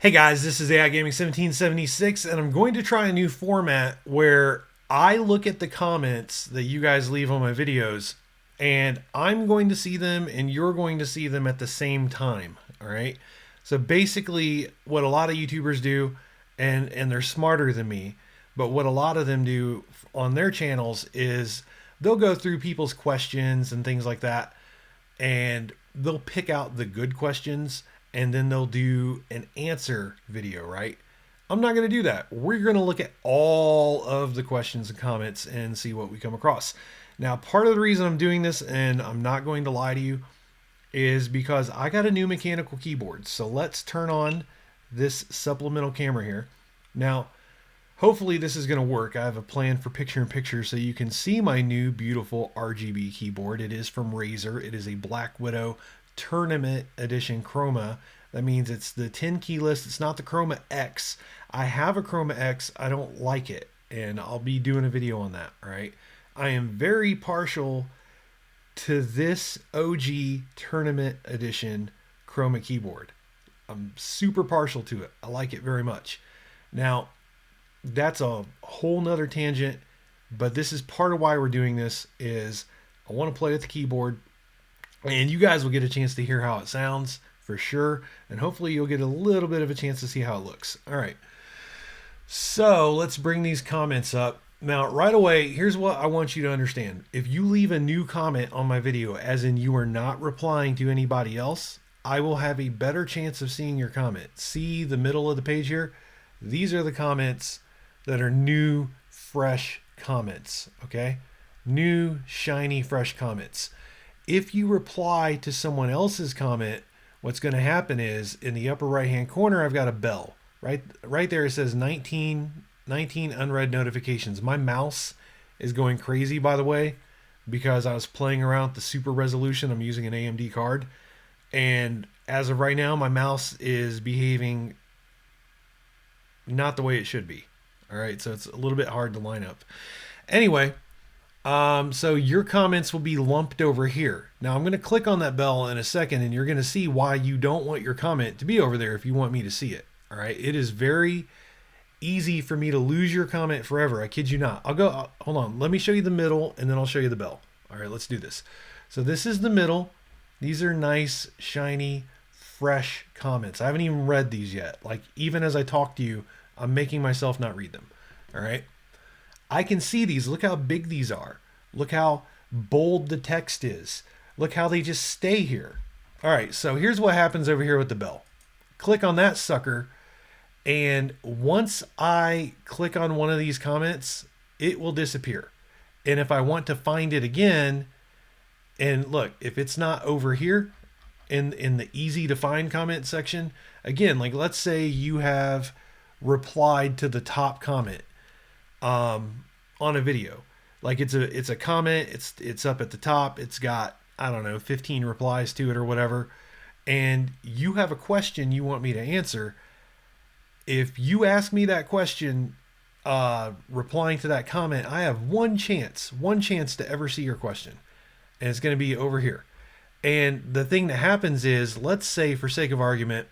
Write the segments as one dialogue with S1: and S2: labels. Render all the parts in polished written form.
S1: Hey guys, this is AI Gaming 1776, and I'm going to try a new format where I look at the comments that you guys leave on my videos, and I'm going to see them, and you're going to see them at the same time. All right. So basically, what a lot of YouTubers do, and they're smarter than me, but what a lot of them do on their channels is they'll go through people's questions and things like that, and they'll pick out the good questions and then they'll do an answer video, right? I'm not going to do that. We're going to look at all of the questions and comments and see what we come across. Now, part of the reason I'm doing this, and I'm not going to lie to you, is because I got a new mechanical keyboard. So let's turn on this supplemental camera here. Now, hopefully this is going to work. I have a plan for picture in picture so you can see my new beautiful RGB keyboard. It is from Razer. It is a Black Widow Tournament Edition Chroma. That means it's the 10 key list. It's not the Chroma X. I have a Chroma X. I don't like it, and I'll be doing a video on that. All right. I am very partial to this OG Tournament Edition Chroma keyboard. I'm super partial to it. I like it very much. Now, that's a whole nother tangent, but this is part of why we're doing this. Is I want to play with the keyboard, and you guys will get a chance to hear how it sounds for sure, and hopefully you'll get a little bit of a chance to see how it looks. All right, so let's bring these comments up. Now, right away, here's what I want you to understand. If you leave a new comment on my video, as in you are not replying to anybody else, I will have a better chance of seeing your comment. See the middle of the page here? These are the comments that are new, fresh comments, okay? New, shiny, fresh comments. If you reply to someone else's comment, what's going to happen is in the upper right-hand corner, I've got a bell. Right there, it says 19 unread notifications. My mouse is going crazy, by the way, because I was playing around with the super resolution. I'm using an AMD card. And as of right now, my mouse is behaving not the way it should be. All right, so it's a little bit hard to line up. Anyway, so your comments will be lumped over here. Now I'm going to click on that bell in a second, and you're going to see why you don't want your comment to be over there if you want me to see it. All right, it is very easy for me to lose your comment forever. I kid you not. Hold on. Let me show you the middle, and then I'll show you the bell. All right, let's do this. So this is the middle. These are nice, shiny, fresh comments. I haven't even read these yet. Like, even as I talk to you, I'm making myself not read them. All right. I can see these. Look how big these are. Look how bold the text is. Look how they just stay here. All right. So here's what happens over here with the bell. Click on that sucker. And once I click on one of these comments, it will disappear. And if I want to find it again, and look, if it's not over here in the easy to find comment section, again, like let's say you have replied to the top comment on a video. Like it's a comment, it's up at the top, it's got, I don't know, 15 replies to it or whatever, and you have a question you want me to answer. If you ask me that question replying to that comment, I have one chance to ever see your question, and it's going to be over here. And the thing that happens is, let's say for sake of argument,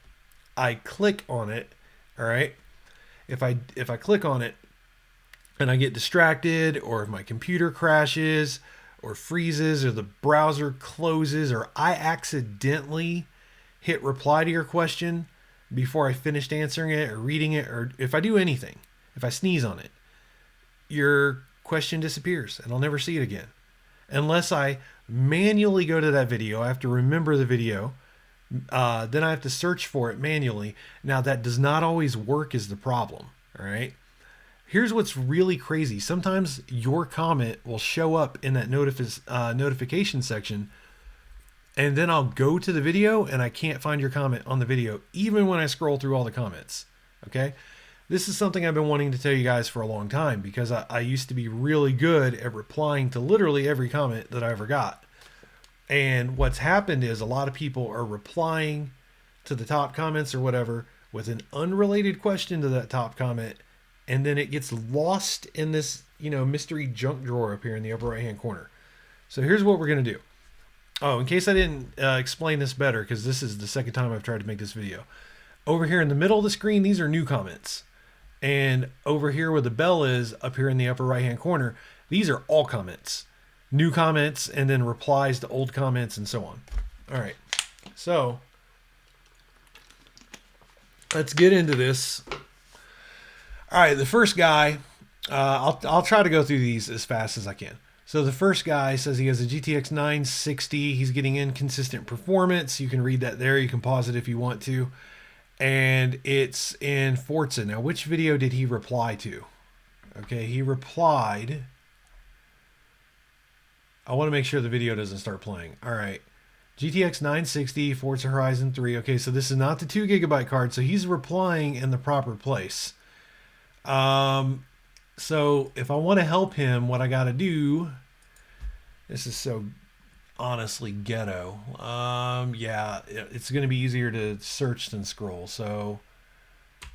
S1: I click on it. All right, if I click on it and I get distracted, or if my computer crashes or freezes, or the browser closes, or I accidentally hit reply to your question before I finished answering it or reading it, or if I do anything, if I sneeze on it, your question disappears and I'll never see it again. Unless I manually go to that video, I have to remember the video. Then I have to search for it manually. Now that does not always work is the problem. All right. Here's what's really crazy. Sometimes your comment will show up in that notification section, and then I'll go to the video and I can't find your comment on the video, even when I scroll through all the comments. Okay. This is something I've been wanting to tell you guys for a long time, because I used to be really good at replying to literally every comment that I ever got. And what's happened is a lot of people are replying to the top comments or whatever with an unrelated question to that top comment, and then it gets lost in this, mystery junk drawer up here in the upper right hand corner. So here's what we're going to do. Oh, in case I didn't explain this better, because this is the second time I've tried to make this video. Over here in the middle of the screen, these are new comments. And over here where the bell is, up here in the upper right-hand corner, these are all comments. New comments and then replies to old comments and so on. All right. So let's get into this. All right. The first guy, I'll try to go through these as fast as I can. So the first guy says he has a GTX 960. He's getting inconsistent performance. You can read that there. You can pause it if you want to. And it's in Forza. Now, which video did he reply to? Okay, he replied. I want to make sure the video doesn't start playing. All right. GTX 960, Forza Horizon 3. Okay, so this is not the 2 GB card. So he's replying in the proper place. So if I want to help him, what I got to do, this is so honestly ghetto. Yeah, it's going to be easier to search than scroll. So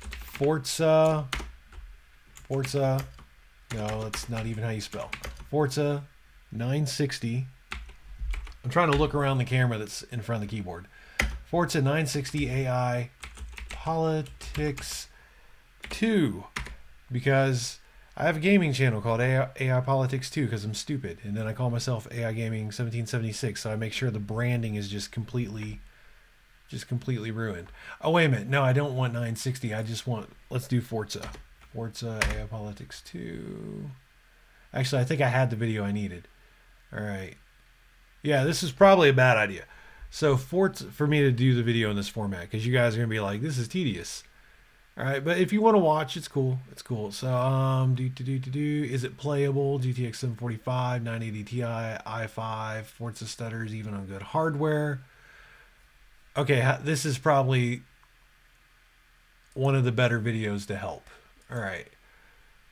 S1: Forza, no, that's not even how you spell. Forza 960. I'm trying to look around the camera that's in front of the keyboard. Forza 960 AI Politics 2, because I have a gaming channel called AI Politics 2 because I'm stupid. And then I call myself AI Gaming 1776. So I make sure the branding is just completely ruined. Oh, wait a minute. No, I don't want 960. I just want, let's do Forza. Forza AI Politics 2. Actually, I think I had the video I needed. All right. Yeah, this is probably a bad idea. So Forza, for me to do the video in this format, because you guys are going to be like, this is tedious. All right, but if you want to watch, it's cool. It's cool. So, is it playable? GTX 745, 980 Ti, i5, Forza stutters even on good hardware. Okay, this is probably one of the better videos to help. All right.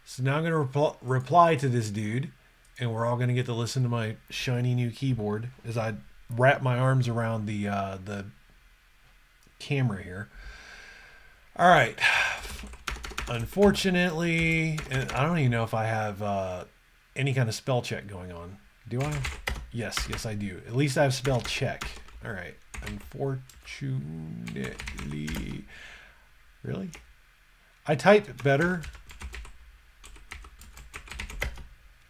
S1: So now I'm going to reply to this dude, and we're all going to get to listen to my shiny new keyboard as I wrap my arms around the camera here. All right. Unfortunately, and I don't even know if I have any kind of spell check going on. Do I? Yes, I do. At least I have spell check. All right. Unfortunately. Really? I type better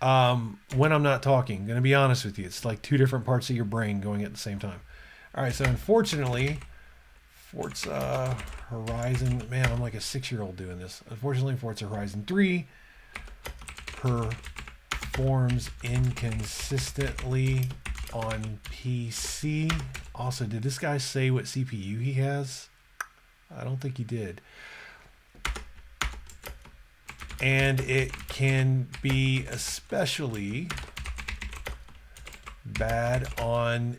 S1: when I'm not talking. I'm going to be honest with you. It's like two different parts of your brain going at the same time. All right. So unfortunately, Forza Horizon, man, I'm like a 6-year-old doing this. Unfortunately, Forza Horizon 3 performs inconsistently on PC. Also, did this guy say what CPU he has? I don't think he did. And it can be especially bad on...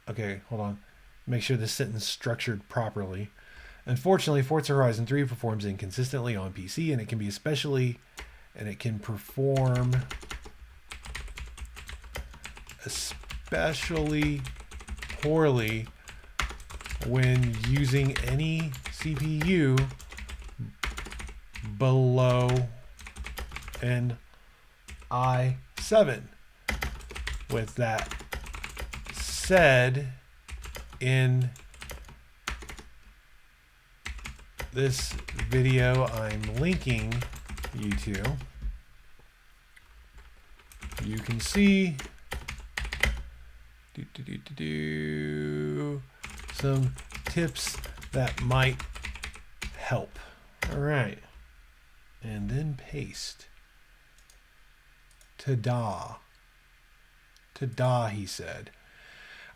S1: Okay, hold on. Make sure this sentence is structured properly. Unfortunately, Forza Horizon 3 performs inconsistently on PC, and it can perform especially poorly when using any CPU below an i7. With that said, in this video I'm linking you to, you can see some tips that might help. All right. And then paste. Ta-da. Ta-da, he said.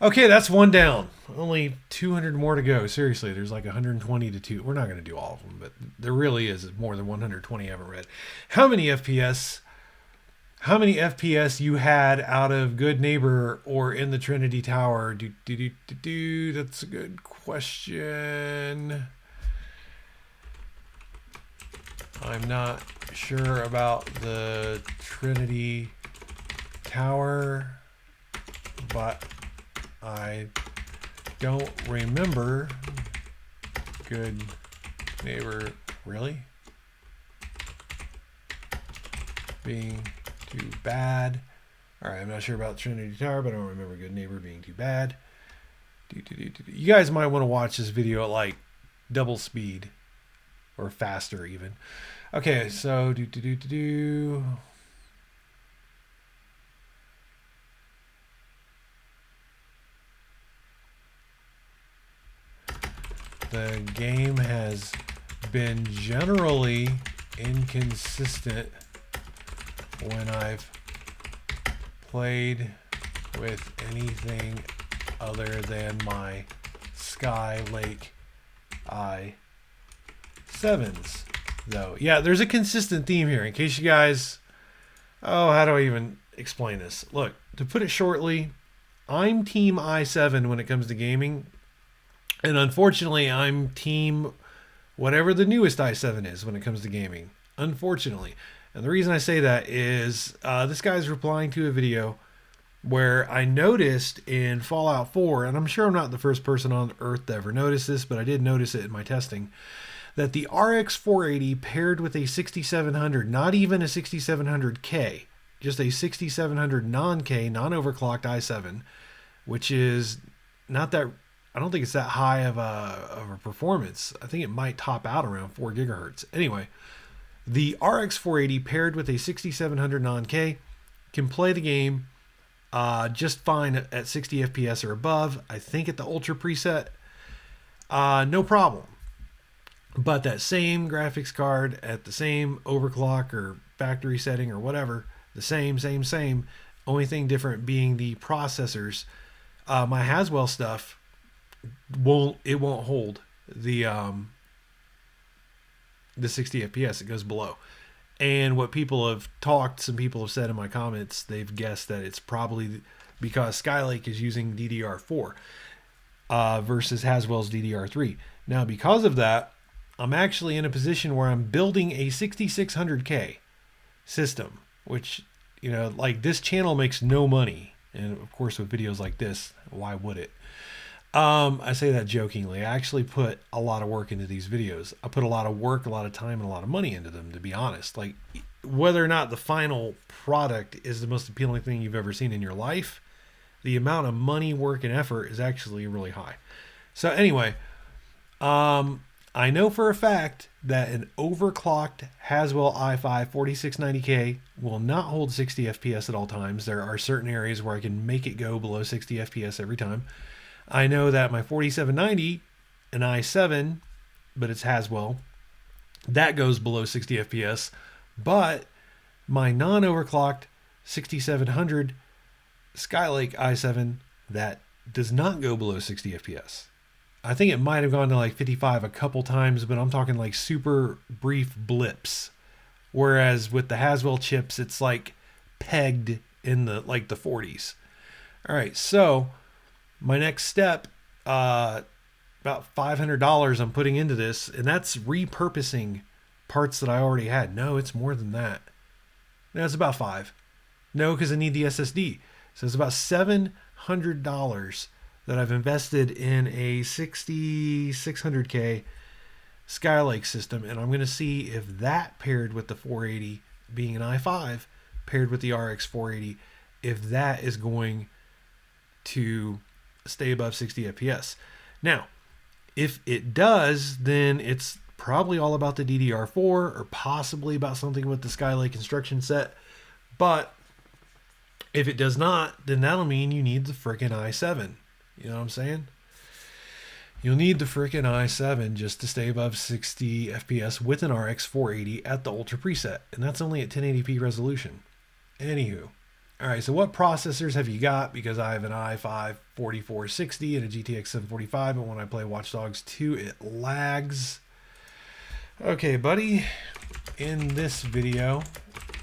S1: Okay, that's one down. Only 200 more to go. Seriously, there's like 120 to 2. We're not going to do all of them, but there really is more than 120 I haven't read. How many FPS you had out of Good Neighbor or in the Trinity Tower? That's a good question. I'm not sure about the Trinity Tower, but I don't remember Good Neighbor really being too bad. All right, I'm not sure about Trinity Tower, but I don't remember Good Neighbor being too bad. You guys might want to watch this video at like double speed or faster even. Okay, so the game has been generally inconsistent when I've played with anything other than my Skylake i7s, though. Yeah, there's a consistent theme here. In case you guys, how do I even explain this? Look, to put it shortly, I'm team i7 when it comes to gaming, and unfortunately, I'm team whatever the newest i7 is when it comes to gaming. Unfortunately. And the reason I say that is this guy's replying to a video where I noticed in Fallout 4, and I'm sure I'm not the first person on Earth to ever notice this, but I did notice it in my testing, that the RX 480 paired with a 6700, not even a 6700K, just a 6700 non-K, non-overclocked i7, which is not that, I don't think it's that high of a performance. I think it might top out around 4 gigahertz. Anyway, the RX 480 paired with a 6700 non-K can play the game just fine at 60 FPS or above. I think at the Ultra preset, no problem. But that same graphics card at the same overclock or factory setting or whatever, the same. Only thing different being the processors. My Haswell stuff won't hold the 60 FPS. It goes below. And what some people have said in my comments, they've guessed that it's probably because Skylake is using DDR4 versus Haswell's DDR3. Now, because of that, I'm actually in a position where I'm building a 6600K system, which, like this channel makes no money. And of course, with videos like this, why would it? I say that jokingly. I actually put a lot of work into these videos. I put a lot of work, a lot of time, and a lot of money into them, to be honest. Like, whether or not the final product is the most appealing thing you've ever seen in your life, the amount of money, work, and effort is actually really high. So anyway, I know for a fact that an overclocked Haswell i5 4690K will not hold 60 FPS at all times. There are certain areas where I can make it go below 60 FPS every time. I know that my 4790, an i7, but it's Haswell, that goes below 60 FPS. But my non-overclocked 6700 Skylake i7, that does not go below 60 FPS. I think it might have gone to like 55 a couple times, but I'm talking like super brief blips. Whereas with the Haswell chips, it's like pegged in the 40s. All right, so my next step, about $500 I'm putting into this, and that's repurposing parts that I already had. No, it's more than that. No, it's about $5. No, because I need the SSD. So it's about $700 that I've invested in a 6600K Skylake system, and I'm going to see if that paired with the 480 being an i5 paired with the RX 480, if that is going to stay above 60 FPS. Now, if it does, then it's probably all about the DDR4 or possibly about something with the Skylake instruction set. But if it does not, then that'll mean you need the frickin' i7. You know what I'm saying? You'll need the frickin' i7 just to stay above 60 FPS with an RX 480 at the Ultra preset. And that's only at 1080p resolution. Anywho. Alright, so what processors have you got? Because I have an i5 4460 and a GTX 745, and when I play Watch Dogs 2, it lags. Okay, buddy. In this video,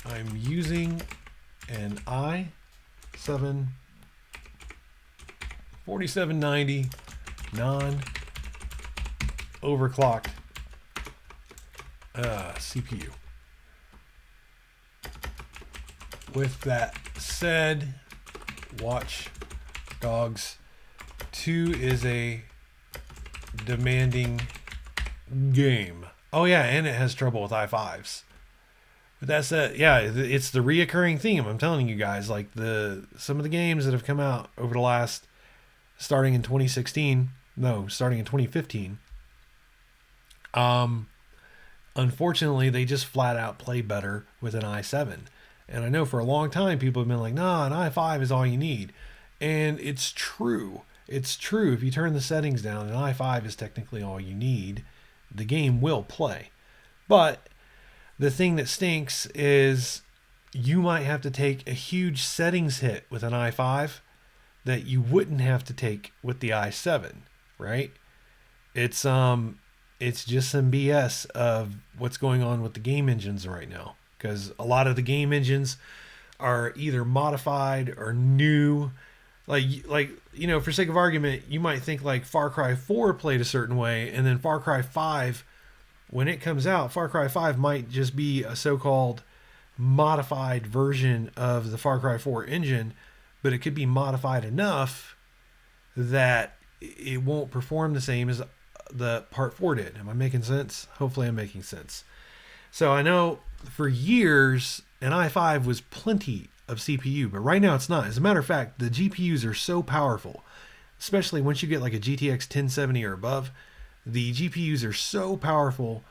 S1: I'm using an i7 4790 non-overclocked CPU. With that said, Watch Dogs 2 is a demanding game. Oh yeah, and it has trouble with i5s. But that said, yeah, it's the reoccurring theme. I'm telling you guys, like some of the games that have come out over the last starting in 2016. No, starting in 2015. Unfortunately, they just flat out play better with an i7. And I know for a long time people have been like, nah, an i5 is all you need. And it's true. It's true. If you turn the settings down, an i5 is technically all you need. The game will play. But the thing that stinks is you might have to take a huge settings hit with an i5 that you wouldn't have to take with the i7, right? It's just some BS of what's going on with the game engines right now, because a lot of the game engines are either modified or new. Like for sake of argument, you might think like Far Cry 4 played a certain way, and then Far Cry 5, when it comes out, Far Cry 5 might just be a so-called modified version of the Far Cry 4 engine, but it could be modified enough that it won't perform the same as the Part 4 did. Am I making sense? Hopefully I'm making sense. So I know for years an i5 was plenty of CPU, but right now it's not. As a matter of fact, the GPUs are so powerful, especially once you get like a GTX 1070 or above, the GPUs are so powerful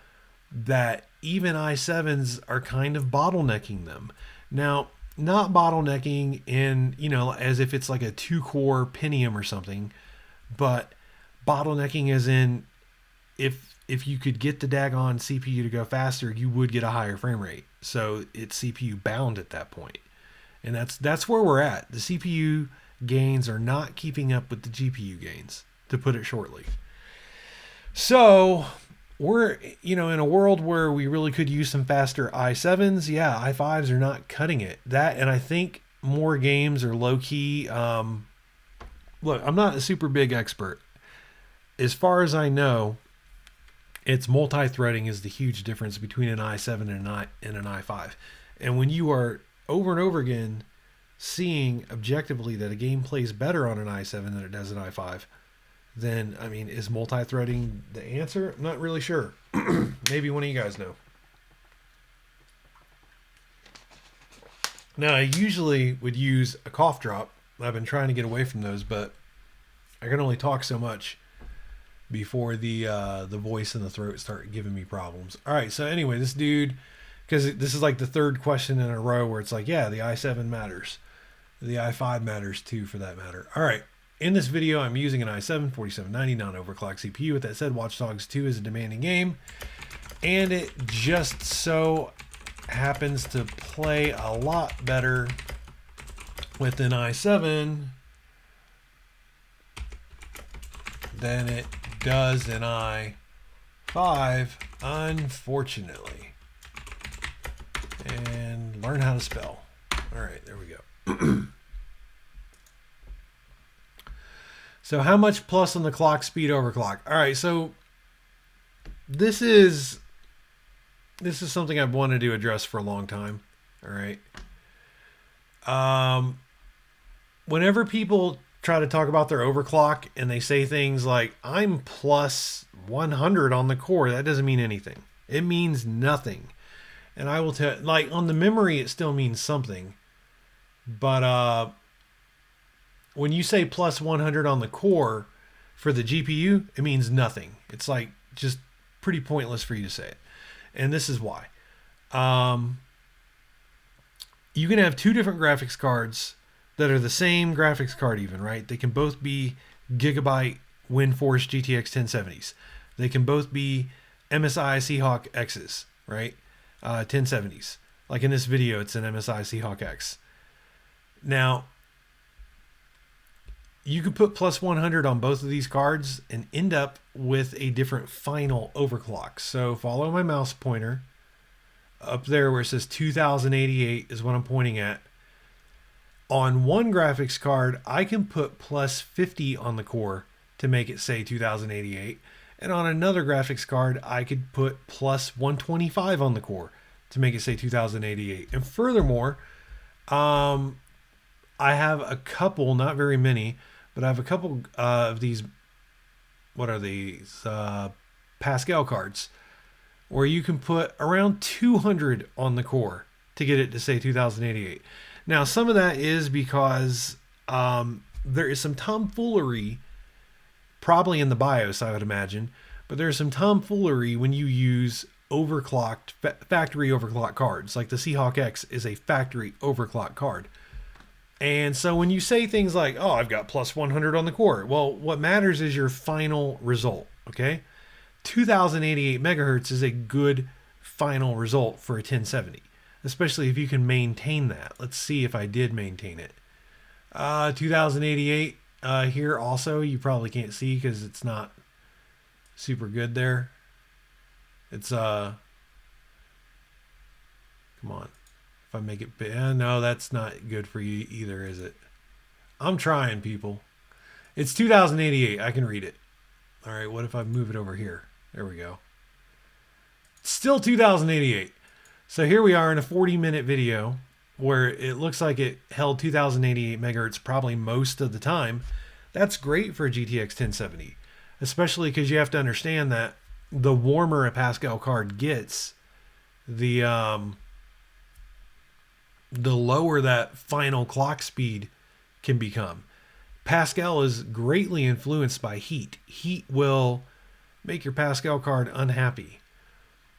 S1: that even i7s are kind of bottlenecking them. Now, not bottlenecking in, as if it's like a 2-core Pentium or something, but bottlenecking as in if you could get the daggone CPU to go faster, you would get a higher frame rate. So it's CPU bound at that point. And that's where we're at. The CPU gains are not keeping up with the GPU gains, to put it shortly. So we're, in a world where we really could use some faster i7s. Yeah, i5s are not cutting it. That, and I think more games are low key. Look, I'm not a super big expert. As far as I know, it's multi-threading is the huge difference between an i7 and an i5. And when you are over and over again seeing objectively that a game plays better on an i7 than it does an i5, then, is multi-threading the answer? I'm not really sure. Maybe one of you guys know. Now, I usually would use a cough drop. I've been trying to get away from those, but I can only talk so much before the voice and the throat start giving me problems. All right, so anyway, this dude, because this is like the third question in a row where it's like, yeah, the i7 matters. The i5 matters too, for that matter. All right, in this video, I'm using an i7 4790 non-overclock CPU. With that said, Watch Dogs 2 is a demanding game, and it just so happens to play a lot better with an i7 than it does an i5, unfortunately. And learn how to spell. All right, there we go. So how much plus on the clock speed overclock? All right, so this is something I've wanted to address for a long time. All right. Whenever people try to talk about their overclock and they say things like, I'm plus 100 on the core, that doesn't mean anything. It means nothing. And I will tell, like, on the memory, it still means something. But when you say plus 100 on the core for the GPU, it means nothing. It's like just pretty pointless for you to say it. And this is why. You can have two different graphics cards that are the same graphics card even, right? They can both be Gigabyte WindForce GTX 1070s. They can both be MSI Seahawk X's, right? 1070s. Like in this video, it's an MSI Seahawk X. Now, you could put plus 100 on both of these cards and end up with a different final overclock. So follow my mouse pointer. Up there where it says 2088 is what I'm pointing at. On one graphics card, I can put plus 50 on the core to make it say 2088. And on another graphics card, I could put plus 125 on the core to make it say 2088. And furthermore, I have a couple, not very many, but I have a couple of these, what are these? Pascal cards, where you can put around 200 on the core to get it to say 2088. Now, some of that is because there is some tomfoolery probably in the BIOS, I would imagine, but there's some tomfoolery when you use overclocked, factory overclock cards. Like the Seahawk X is a factory overclock card. And so when you say things like, oh, I've got plus 100 on the core, well, what matters is your final result, okay? 2088 megahertz is a good final result for a 1070, especially if you can maintain that. Let's see if I did maintain it. 2088 here also, you probably can't see because it's not super good there. It's, come on. If I make it big, no, that's not good for you either, is it? I'm trying, people. It's 2088. I can read it. All right, what if I move it over here? There we go. Still 2088. So here we are in a 40-minute video where it looks like it held 2088 megahertz probably most of the time. That's great for a GTX 1070, especially because you have to understand that the warmer a Pascal card gets, the lower that final clock speed can become. Pascal is greatly influenced by heat. Heat will make your Pascal card unhappy.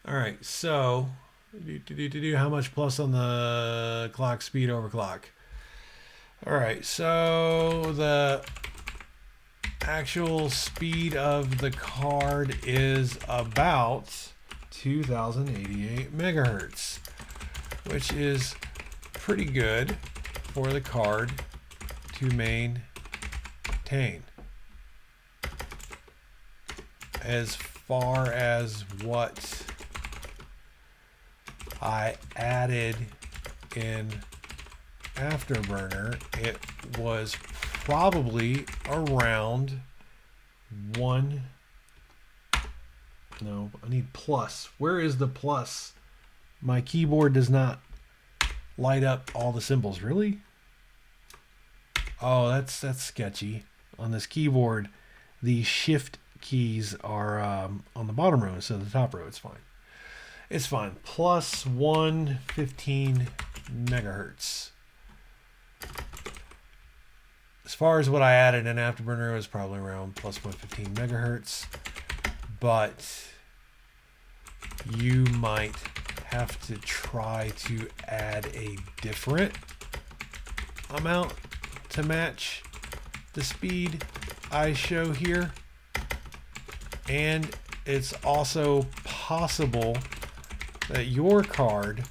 S1: All right, so how much plus on the clock speed overclock? All right, so the actual speed of the card is about 2088 megahertz, which is pretty good for the card to maintain. As far as what I added in Afterburner, it was probably around one. No, I need plus. Where is the plus? My keyboard does not light up all the symbols. Really? Oh, that's sketchy. On this keyboard, the shift keys are on the bottom row instead of the top row. It's fine. It's fine. Plus 115 megahertz. As far as what I added in Afterburner, it was probably around plus 115 megahertz. But you might have to try to add a different amount to match the speed I show here. And it's also possible that your card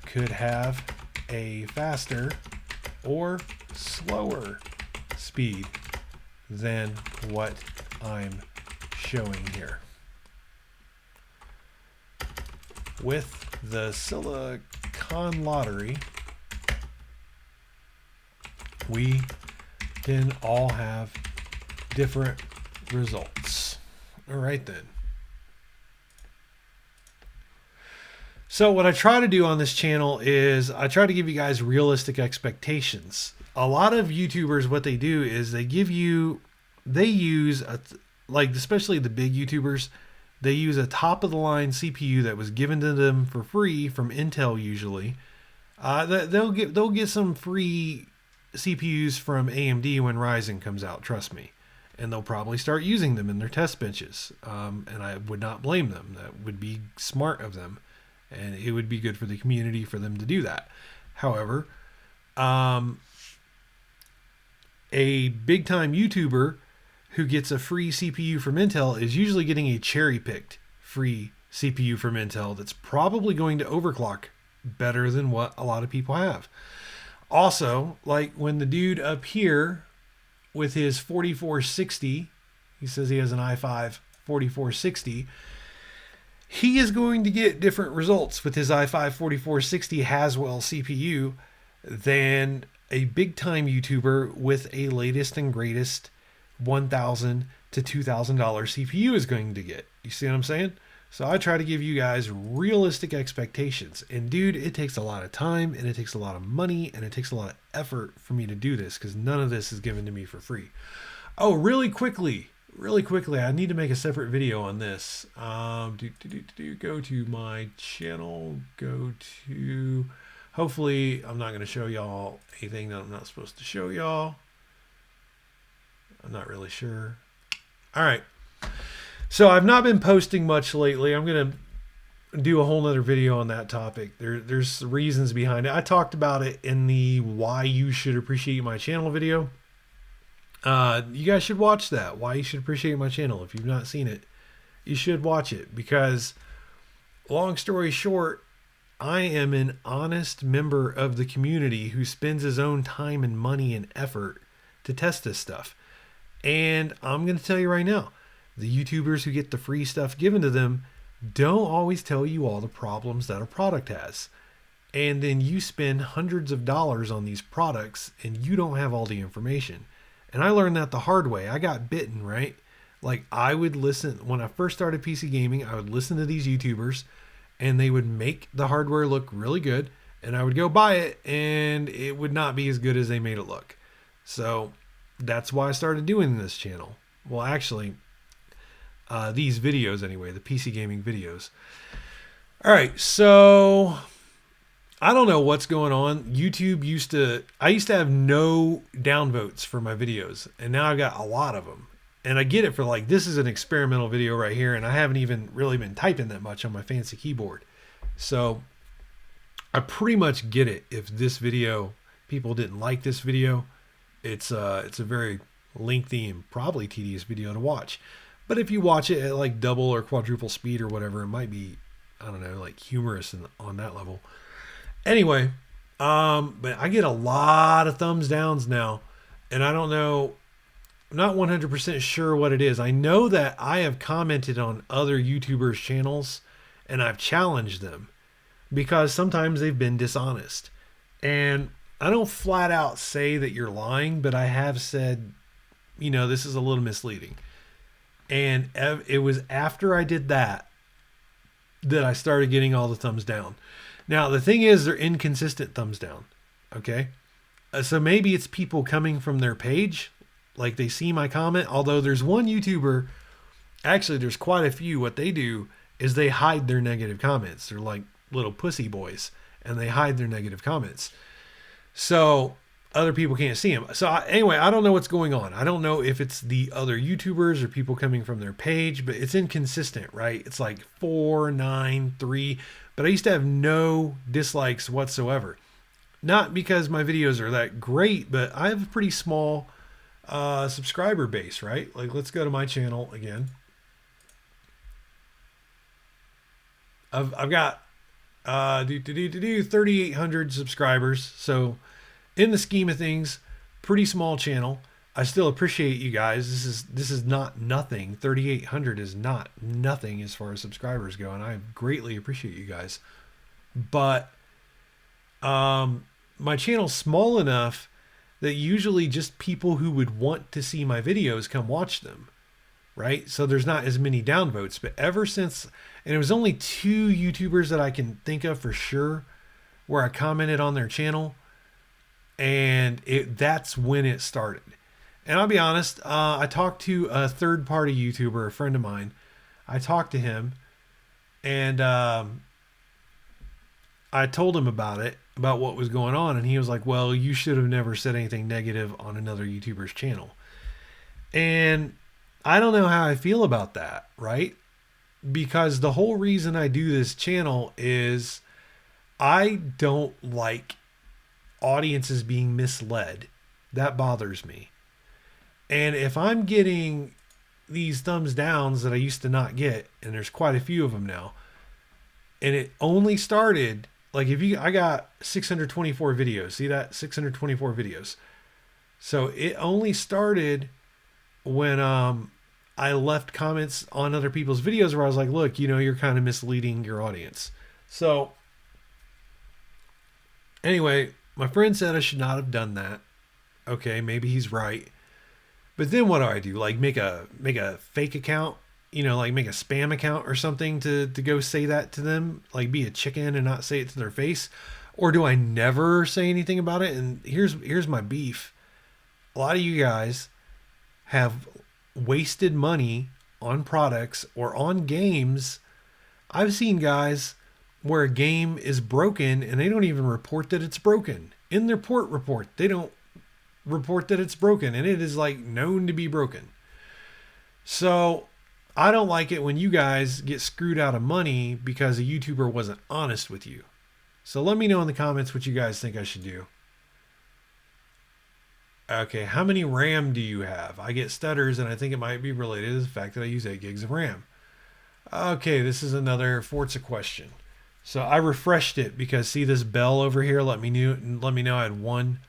S1: could have a faster or slower speed than what I'm showing here. With the Silicon Lottery, we can all have different results. All right then. So what I try to do on this channel is I try to give you guys realistic expectations. A lot of YouTubers, what they do is they use like especially the big YouTubers, they use a top of the line CPU that was given to them for free from Intel usually. They'll get some free CPUs from AMD when Ryzen comes out, trust me. And they'll probably start using them in their test benches. And I would not blame them. That would be smart of them. And it would be good for the community for them to do that. However, a big time YouTuber who gets a free CPU from Intel is usually getting a cherry picked free CPU from Intel that's probably going to overclock better than what a lot of people have. Also, like when the dude up here with his 4460, he says he has an i5 4460, he is going to get different results with his i5 4460 Haswell CPU than a big time YouTuber with a latest and greatest $1,000 to $2,000 CPU is going to get. You see what I'm saying? So I try to give you guys realistic expectations. And dude, it takes a lot of time and it takes a lot of money and it takes a lot of effort for me to do this because none of this is given to me for free. Oh, really quickly, I need to make a separate video on this. Go to my channel, hopefully I'm not going to show y'all anything that I'm not supposed to show y'all. I'm not really sure. All right. So I've not been posting much lately. I'm going to do a whole nother video on that topic. There's reasons behind it. I talked about it in the why you should appreciate my channel video. You guys should watch that. Why you should appreciate my channel. If you've not seen it, you should watch it, because long story short, I am an honest member of the community who spends his own time and money and effort to test this stuff. And I'm going to tell you right now, the YouTubers who get the free stuff given to them don't always tell you all the problems that a product has. And then you spend hundreds of dollars on these products and you don't have all the information. And I learned that the hard way. I got bitten, right? Like, I would listen, when I first started PC gaming, I would listen to these YouTubers and they would make the hardware look really good, and I would go buy it and it would not be as good as they made it look. So that's why I started doing this channel. Well, actually, these videos anyway, the PC gaming videos. All right, so I don't know what's going on. YouTube I used to have no downvotes for my videos, and now I've got a lot of them. And I get it for, like, this is an experimental video right here, and I haven't even really been typing that much on my fancy keyboard. So I pretty much get it. If this video, people didn't like this video, it's a very lengthy and probably tedious video to watch. But if you watch it at like double or quadruple speed or whatever, it might be, I don't know, like humorous on that level. Anyway, but I get a lot of thumbs downs now, and I don't know, I'm not 100% sure what it is. I know that I have commented on other YouTubers' channels and I've challenged them because sometimes they've been dishonest. And I don't flat out say that you're lying, but I have said, you know, this is a little misleading. And it was after I did that I started getting all the thumbs down. Now, the thing is, they're inconsistent thumbs down. Okay. So maybe it's people coming from their page. Like, they see my comment, although there's one YouTuber, actually there's quite a few. What they do is they hide their negative comments. They're like little pussy boys, and they hide their negative comments. So other people can't see them. So anyway, I don't know what's going on. I don't know if it's the other YouTubers or people coming from their page, but it's inconsistent, right? It's like 4, 9, 3, but I used to have no dislikes whatsoever. Not because my videos are that great, but I have a pretty small subscriber base, right? Like, let's go to my channel again. I've got 3,800 subscribers. So in the scheme of things, pretty small channel. I still appreciate you guys. This is not nothing. 3,800 is not nothing as far as subscribers go, and I greatly appreciate you guys. But my channel's small enough that usually just people who would want to see my videos come watch them, right? So there's not as many downvotes. But ever since, and it was only 2 YouTubers that I can think of for sure where I commented on their channel, and that's when it started. And I'll be honest, I talked to a third-party YouTuber, a friend of mine. I talked to him, and I told him about what was going on, and he was like, well, you should have never said anything negative on another YouTuber's channel. And I don't know how I feel about that, right? Because the whole reason I do this channel is I don't like audiences being misled. That bothers me. And if I'm getting these thumbs downs that I used to not get, and there's quite a few of them now, and it only started, like, I got 624 videos. See that? 624 videos. So it only started when I left comments on other people's videos where I was like, look, you know, you're kind of misleading your audience. So anyway, my friend said I should not have done that. Okay, maybe he's right. But then what do? Like, make a fake account, you know, like make a spam account or something to go say that to them, like be a chicken and not say it to their face? Or do I never say anything about it? And here's my beef. A lot of you guys have wasted money on products or on games. I've seen guys where a game is broken and they don't even report that it's broken. In their port report, they don't report that it's broken, and it is like known to be broken. So I don't like it when you guys get screwed out of money because a YouTuber wasn't honest with you. So let me know in the comments what you guys think I should do. Okay, how many RAM do you have? I get stutters, and I think it might be related to the fact that I use 8 gigs of RAM. Okay, this is another Forza question. So I refreshed it because see this bell over here let me know I had one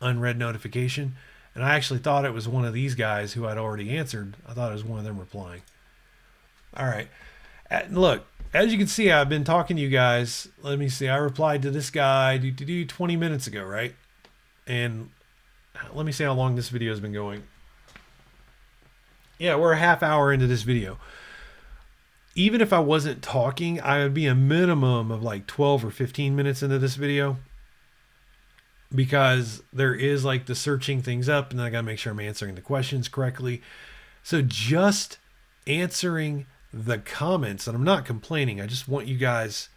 S1: unread notification, and I actually thought it was one of these guys who I'd already answered. I thought it was one of them replying. All right. Look, as you can see, I've been talking to you guys. Let me see. I replied to this guy 20 minutes ago, right? And let me see how long this video has been going. Yeah, we're a half hour into this video. Even if I wasn't talking, I would be a minimum of like 12 or 15 minutes into this video, because there is like the searching things up, and then I got to make sure I'm answering the questions correctly. So just answering the comments, and I'm not complaining. I just want you guys,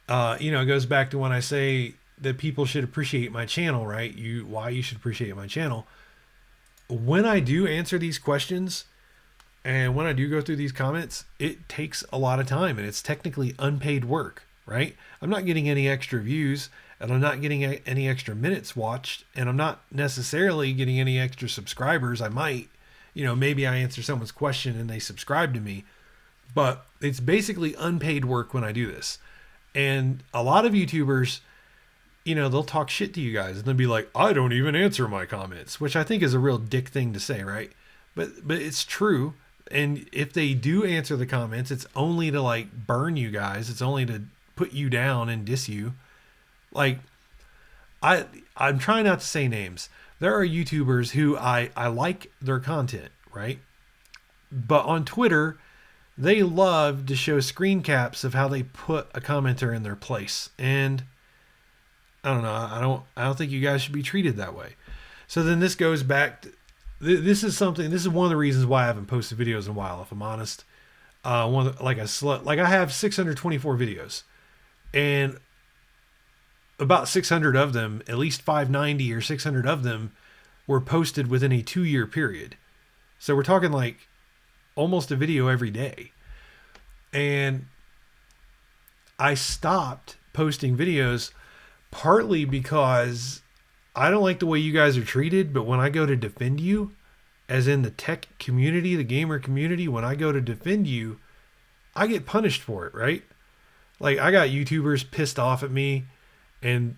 S1: it goes back to when I say that people should appreciate my channel, right? Why you should appreciate my channel. When I do answer these questions, and when I do go through these comments, it takes a lot of time, and it's technically unpaid work, right? I'm not getting any extra views, and I'm not getting any extra minutes watched, and I'm not necessarily getting any extra subscribers. I might, maybe I answer someone's question and they subscribe to me, but it's basically unpaid work when I do this. And a lot of YouTubers, they'll talk shit to you guys and they'll be like, I don't even answer my comments, which I think is a real dick thing to say, right? But it's true. And if they do answer the comments, it's only to like burn you guys. It's only to put you down and diss you. Like, I'm trying not to say names. There are YouTubers who I like their content, right? But on Twitter, they love to show screen caps of how they put a commenter in their place. And I don't know. I don't think you guys should be treated that way. So then this goes back to, this is one of the reasons why I haven't posted videos in a while, if I'm honest. I have 624 videos, and about 600 of them, at least 590 or 600 of them, were posted within a 2-year period. So we're talking like almost a video every day. And I stopped posting videos partly because I don't like the way you guys are treated, but when I go to defend you, as in the tech community, the gamer community, when I go to defend you, I get punished for it, right? Like, I got YouTubers pissed off at me, and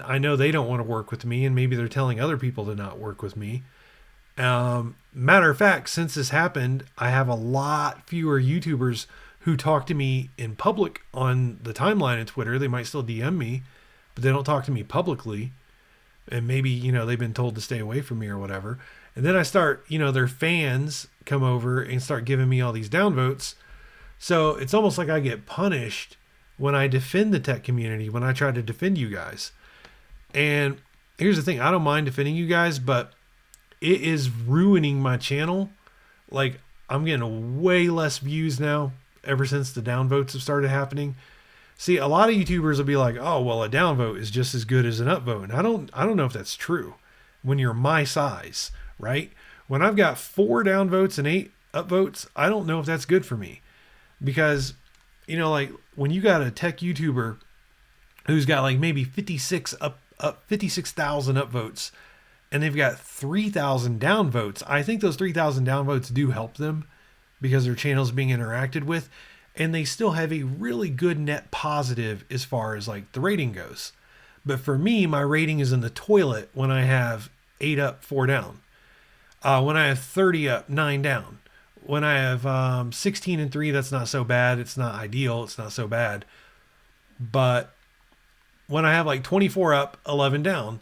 S1: I know they don't want to work with me, and maybe they're telling other people to not work with me. Matter of fact, since this happened, I have a lot fewer YouTubers who talk to me in public on the timeline in Twitter. They might still DM me, but they don't talk to me publicly. And maybe, they've been told to stay away from me or whatever. And then I start, their fans come over and start giving me all these downvotes. So it's almost like I get punished when I defend the tech community, when I try to defend you guys. And here's the thing. I don't mind defending you guys, but it is ruining my channel. Like, I'm getting way less views now ever since the downvotes have started happening. See, a lot of YouTubers will be like, oh, well, a downvote is just as good as an upvote. And I don't know if that's true when you're my size, right? When I've got 4 downvotes and 8 upvotes, I don't know if that's good for me. Because, like when you got a tech YouTuber who's got like maybe 56,000 upvotes and they've got 3,000 downvotes, I think those 3,000 downvotes do help them because their channel's being interacted with. And they still have a really good net positive as far as like the rating goes. But for me, my rating is in the toilet when I have 8 up, 4 down. When I have 30 up, 9 down. When I have 16 and 3, that's not so bad. It's not ideal. It's not so bad. But when I have like 24 up, 11 down,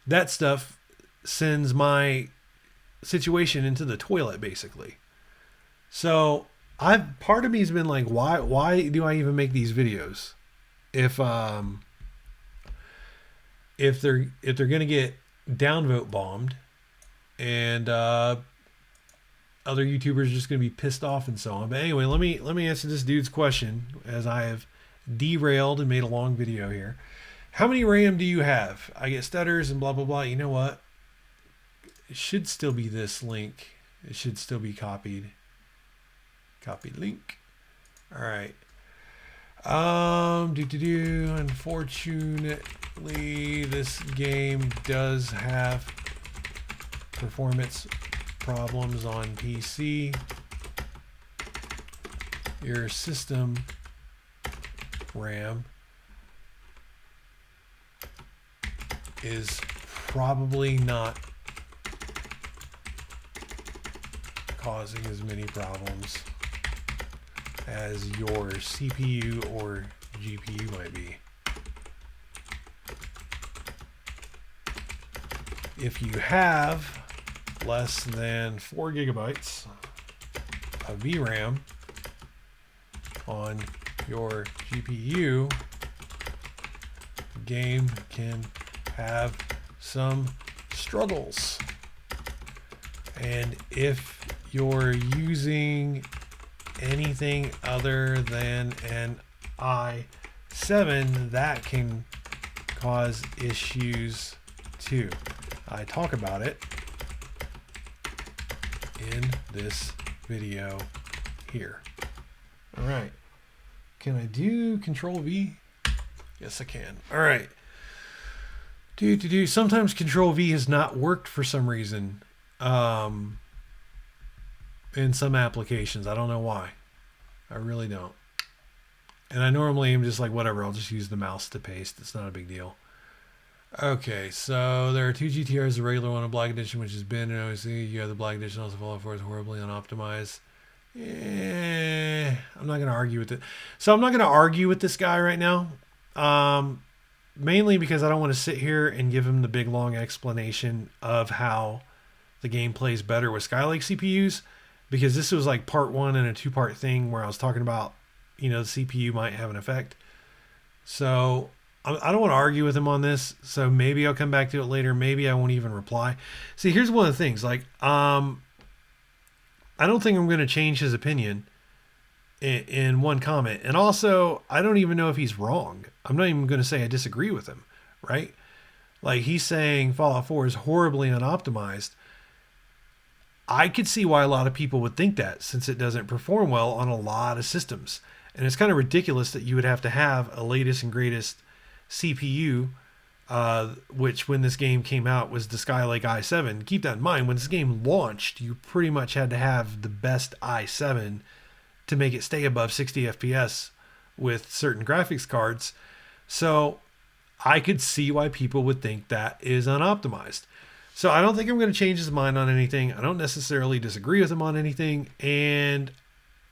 S1: that stuff sends my situation into the toilet basically. So part of me has been like, why do I even make these videos? If they're gonna get downvote bombed, and other YouTubers are just gonna be pissed off and so on. But anyway, let me answer this dude's question, as I have derailed and made a long video here. How many RAM do you have? I get stutters and blah, blah, blah. You know what? It should still be this link. It should still be copied. Copy link. All right. Unfortunately, this game does have performance problems on PC. Your system RAM is probably not causing as many problems as your CPU or GPU might be. If you have less than 4 gigabytes of VRAM on your GPU, the game can have some struggles. And if you're using anything other than an i7, that can cause issues too. I talk about it in this video here. All right. Can I do Control V? Yes, I can. All right. Sometimes Control V has not worked for some reason. In some applications. I don't know why. I really don't. And I normally am just like, whatever, I'll just use the mouse to paste. It's not a big deal. Okay, so there are 2 GTRs, the regular one, a Black Edition, which has been an OC. You have the Black Edition, also Fallout 4 is horribly unoptimized. I'm not going to argue with it. So I'm not going to argue with this guy right now. Mainly because I don't want to sit here and give him the big long explanation of how the game plays better with Skylake CPUs. Because this was like part 1 in a 2-part thing where I was talking about, the CPU might have an effect. So I don't want to argue with him on this. So maybe I'll come back to it later. Maybe I won't even reply. See, here's one of the things. Like, I don't think I'm going to change his opinion in one comment. And also, I don't even know if he's wrong. I'm not even going to say I disagree with him, right? Like, he's saying Fallout 4 is horribly unoptimized. I could see why a lot of people would think that, since it doesn't perform well on a lot of systems. And it's kind of ridiculous that you would have to have a latest and greatest CPU, which when this game came out was the Skylake i7. Keep that in mind, when this game launched, you pretty much had to have the best i7 to make it stay above 60 FPS with certain graphics cards. So I could see why people would think that is unoptimized. So I don't think I'm going to change his mind on anything. I don't necessarily disagree with him on anything. And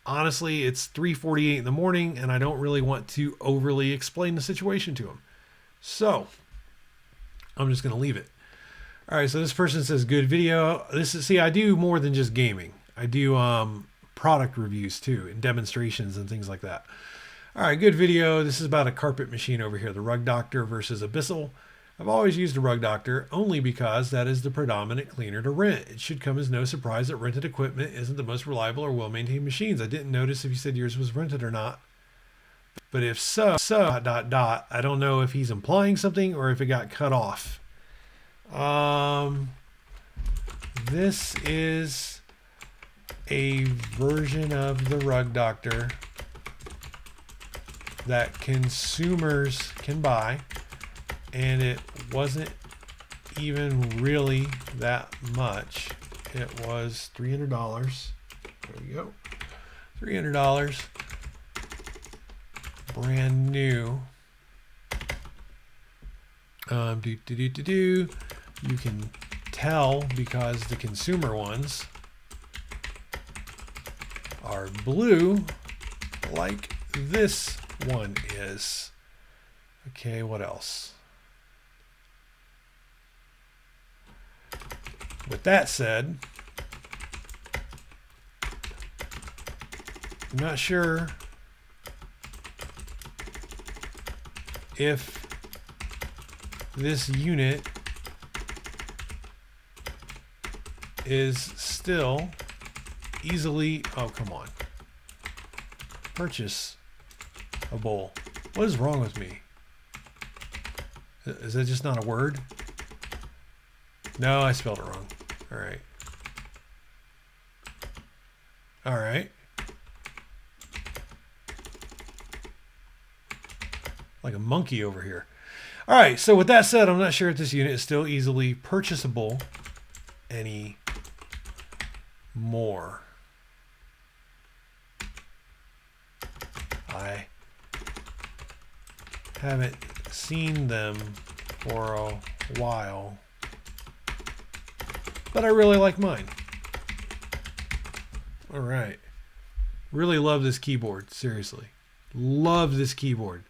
S1: honestly, it's 3:48 in the morning and I don't really want to overly explain the situation to him. So I'm just going to leave it. All right. So this person says good video. See, I do more than just gaming. I do product reviews too, and demonstrations and things like that. All right. Good video. This is about a carpet machine over here. The Rug Doctor versus Abyssal. I've always used a Rug Doctor only because that is the predominant cleaner to rent. It should come as no surprise that rented equipment isn't the most reliable or well-maintained machines. I didn't notice if you said yours was rented or not. But if so, I don't know if he's implying something or if it got cut off. This is a version of the Rug Doctor that consumers can buy. And it wasn't even really that much. It was $300. There we go. $300. Brand new. You can tell because the consumer ones are blue like this one is. Okay, what else? With that said, I'm not sure if this unit is still easily, oh, come on, purchase a bowl. What is wrong with me? Is that just not a word? No, I spelled it wrong. All right. All right. Like a monkey over here. All right, so with that said, I'm not sure if this unit is still easily purchasable anymore. I haven't seen them for a while, but I really like mine. All right. Really love this keyboard, seriously. Love this keyboard.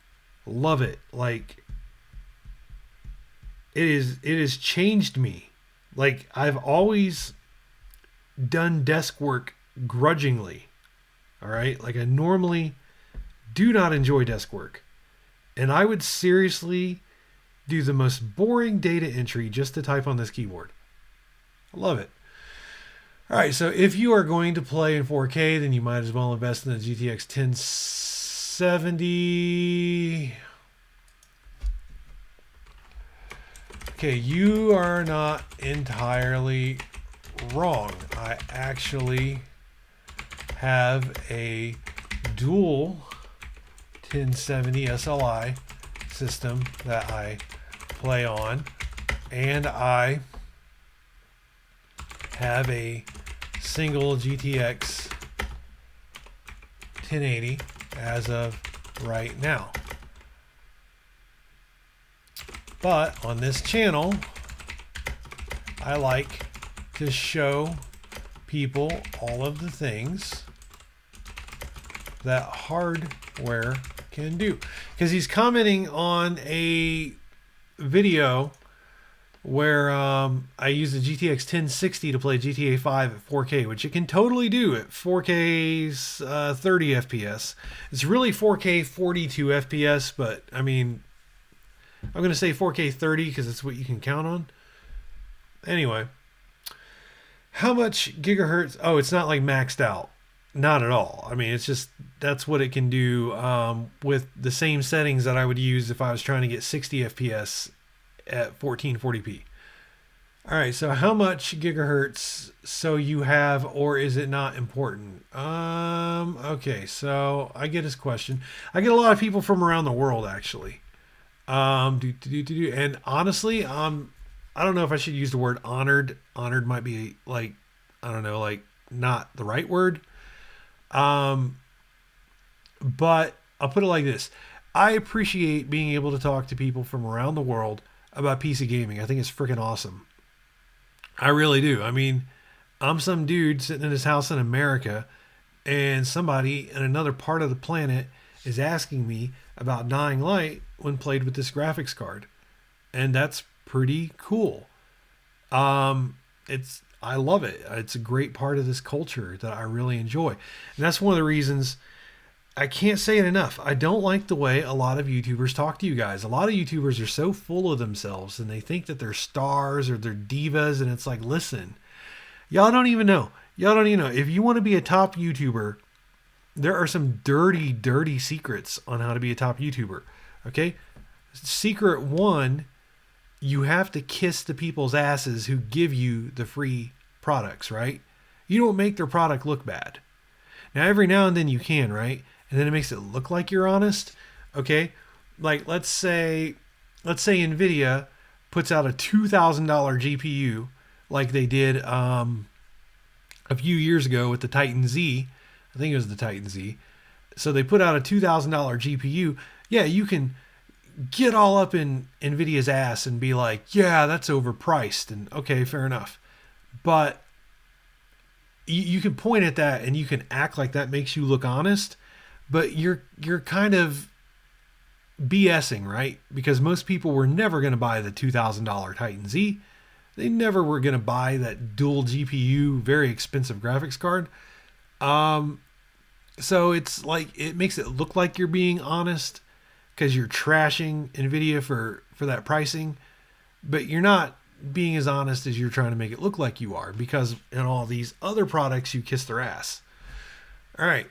S1: Love it. Like, it has changed me. Like, I've always done desk work grudgingly. All right? Like, I normally do not enjoy desk work. And I would seriously do the most boring data entry just to type on this keyboard. I love it. All right, so if you are going to play in 4K, then you might as well invest in the GTX 1070. Okay, you are not entirely wrong. I actually have a dual 1070 SLI system that I play on, and I have a single GTX 1080 as of right now. But on this channel, I like to show people all of the things that hardware can do. Because he's commenting on a video where I use the GTX 1060 to play GTA 5 at 4K, which it can totally do at 4K's 30 FPS. It's really 4K 42 FPS, but I mean, I'm going to say 4K 30 because it's what you can count on. Anyway, how much gigahertz? Oh, it's not like maxed out. Not at all. I mean, it's just, that's what it can do with the same settings that I would use if I was trying to get 60 FPS at 1440p. All right, so how much gigahertz so you have, or is it not important? Okay, so I get his question. I get a lot of people from around the world, actually. And honestly, I don't know if I should use the word honored. Honored might be like, I don't know, like not the right word. But I'll put it like this. I appreciate being able to talk to people from around the world about PC gaming. I think it's freaking awesome. I really do. I mean, I'm some dude sitting in his house in America, and somebody in another part of the planet is asking me about Dying Light when played with this graphics card. And that's pretty cool. I love it. It's a great part of this culture that I really enjoy. And that's one of the reasons I can't say it enough. I don't like the way a lot of YouTubers talk to you guys. A lot of YouTubers are so full of themselves and they think that they're stars or they're divas. And it's like, listen, y'all don't even know. If you want to be a top YouTuber, there are some dirty, dirty secrets on how to be a top YouTuber. Okay? Secret one, you have to kiss the people's asses who give you the free products, right? You don't make their product look bad. Now, every now and then you can, right? And then it makes it look like you're honest. Okay? Like, let's say NVIDIA puts out a $2,000 GPU like they did a few years ago with the Titan Z. I think it was the Titan Z. So they put out a $2,000 GPU. Yeah, you can get all up in NVIDIA's ass and be like, yeah, that's overpriced. And okay, fair enough. But you can point at that and you can act like that makes you look honest. But you're kind of BSing, right? Because most people were never going to buy the $2,000 Titan Z. They never were going to buy that dual GPU, very expensive graphics card. So it's like, it makes it look like you're being honest because you're trashing NVIDIA for that pricing, but you're not being as honest as you're trying to make it look like you are, because in all these other products, you kiss their ass. All right.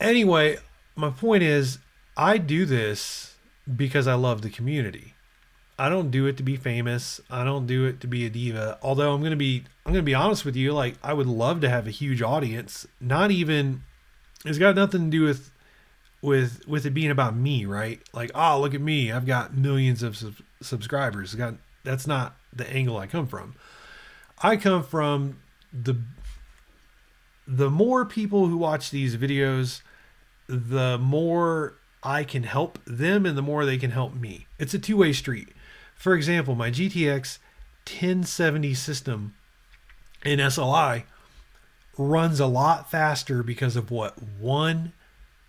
S1: Anyway, my point is, I do this because I love the community. I don't do it to be famous. I don't do it to be a diva. Although I'm gonna be honest with you. Like, I would love to have a huge audience. Not even, it's got nothing to do with it being about me, right? Like, oh, look at me, I've got millions of subscribers. That's not the angle I come from. I come from the more people who watch these videos, the more I can help them and the more they can help me. It's a two-way street. For example, my GTX 1070 system in SLI runs a lot faster because of what one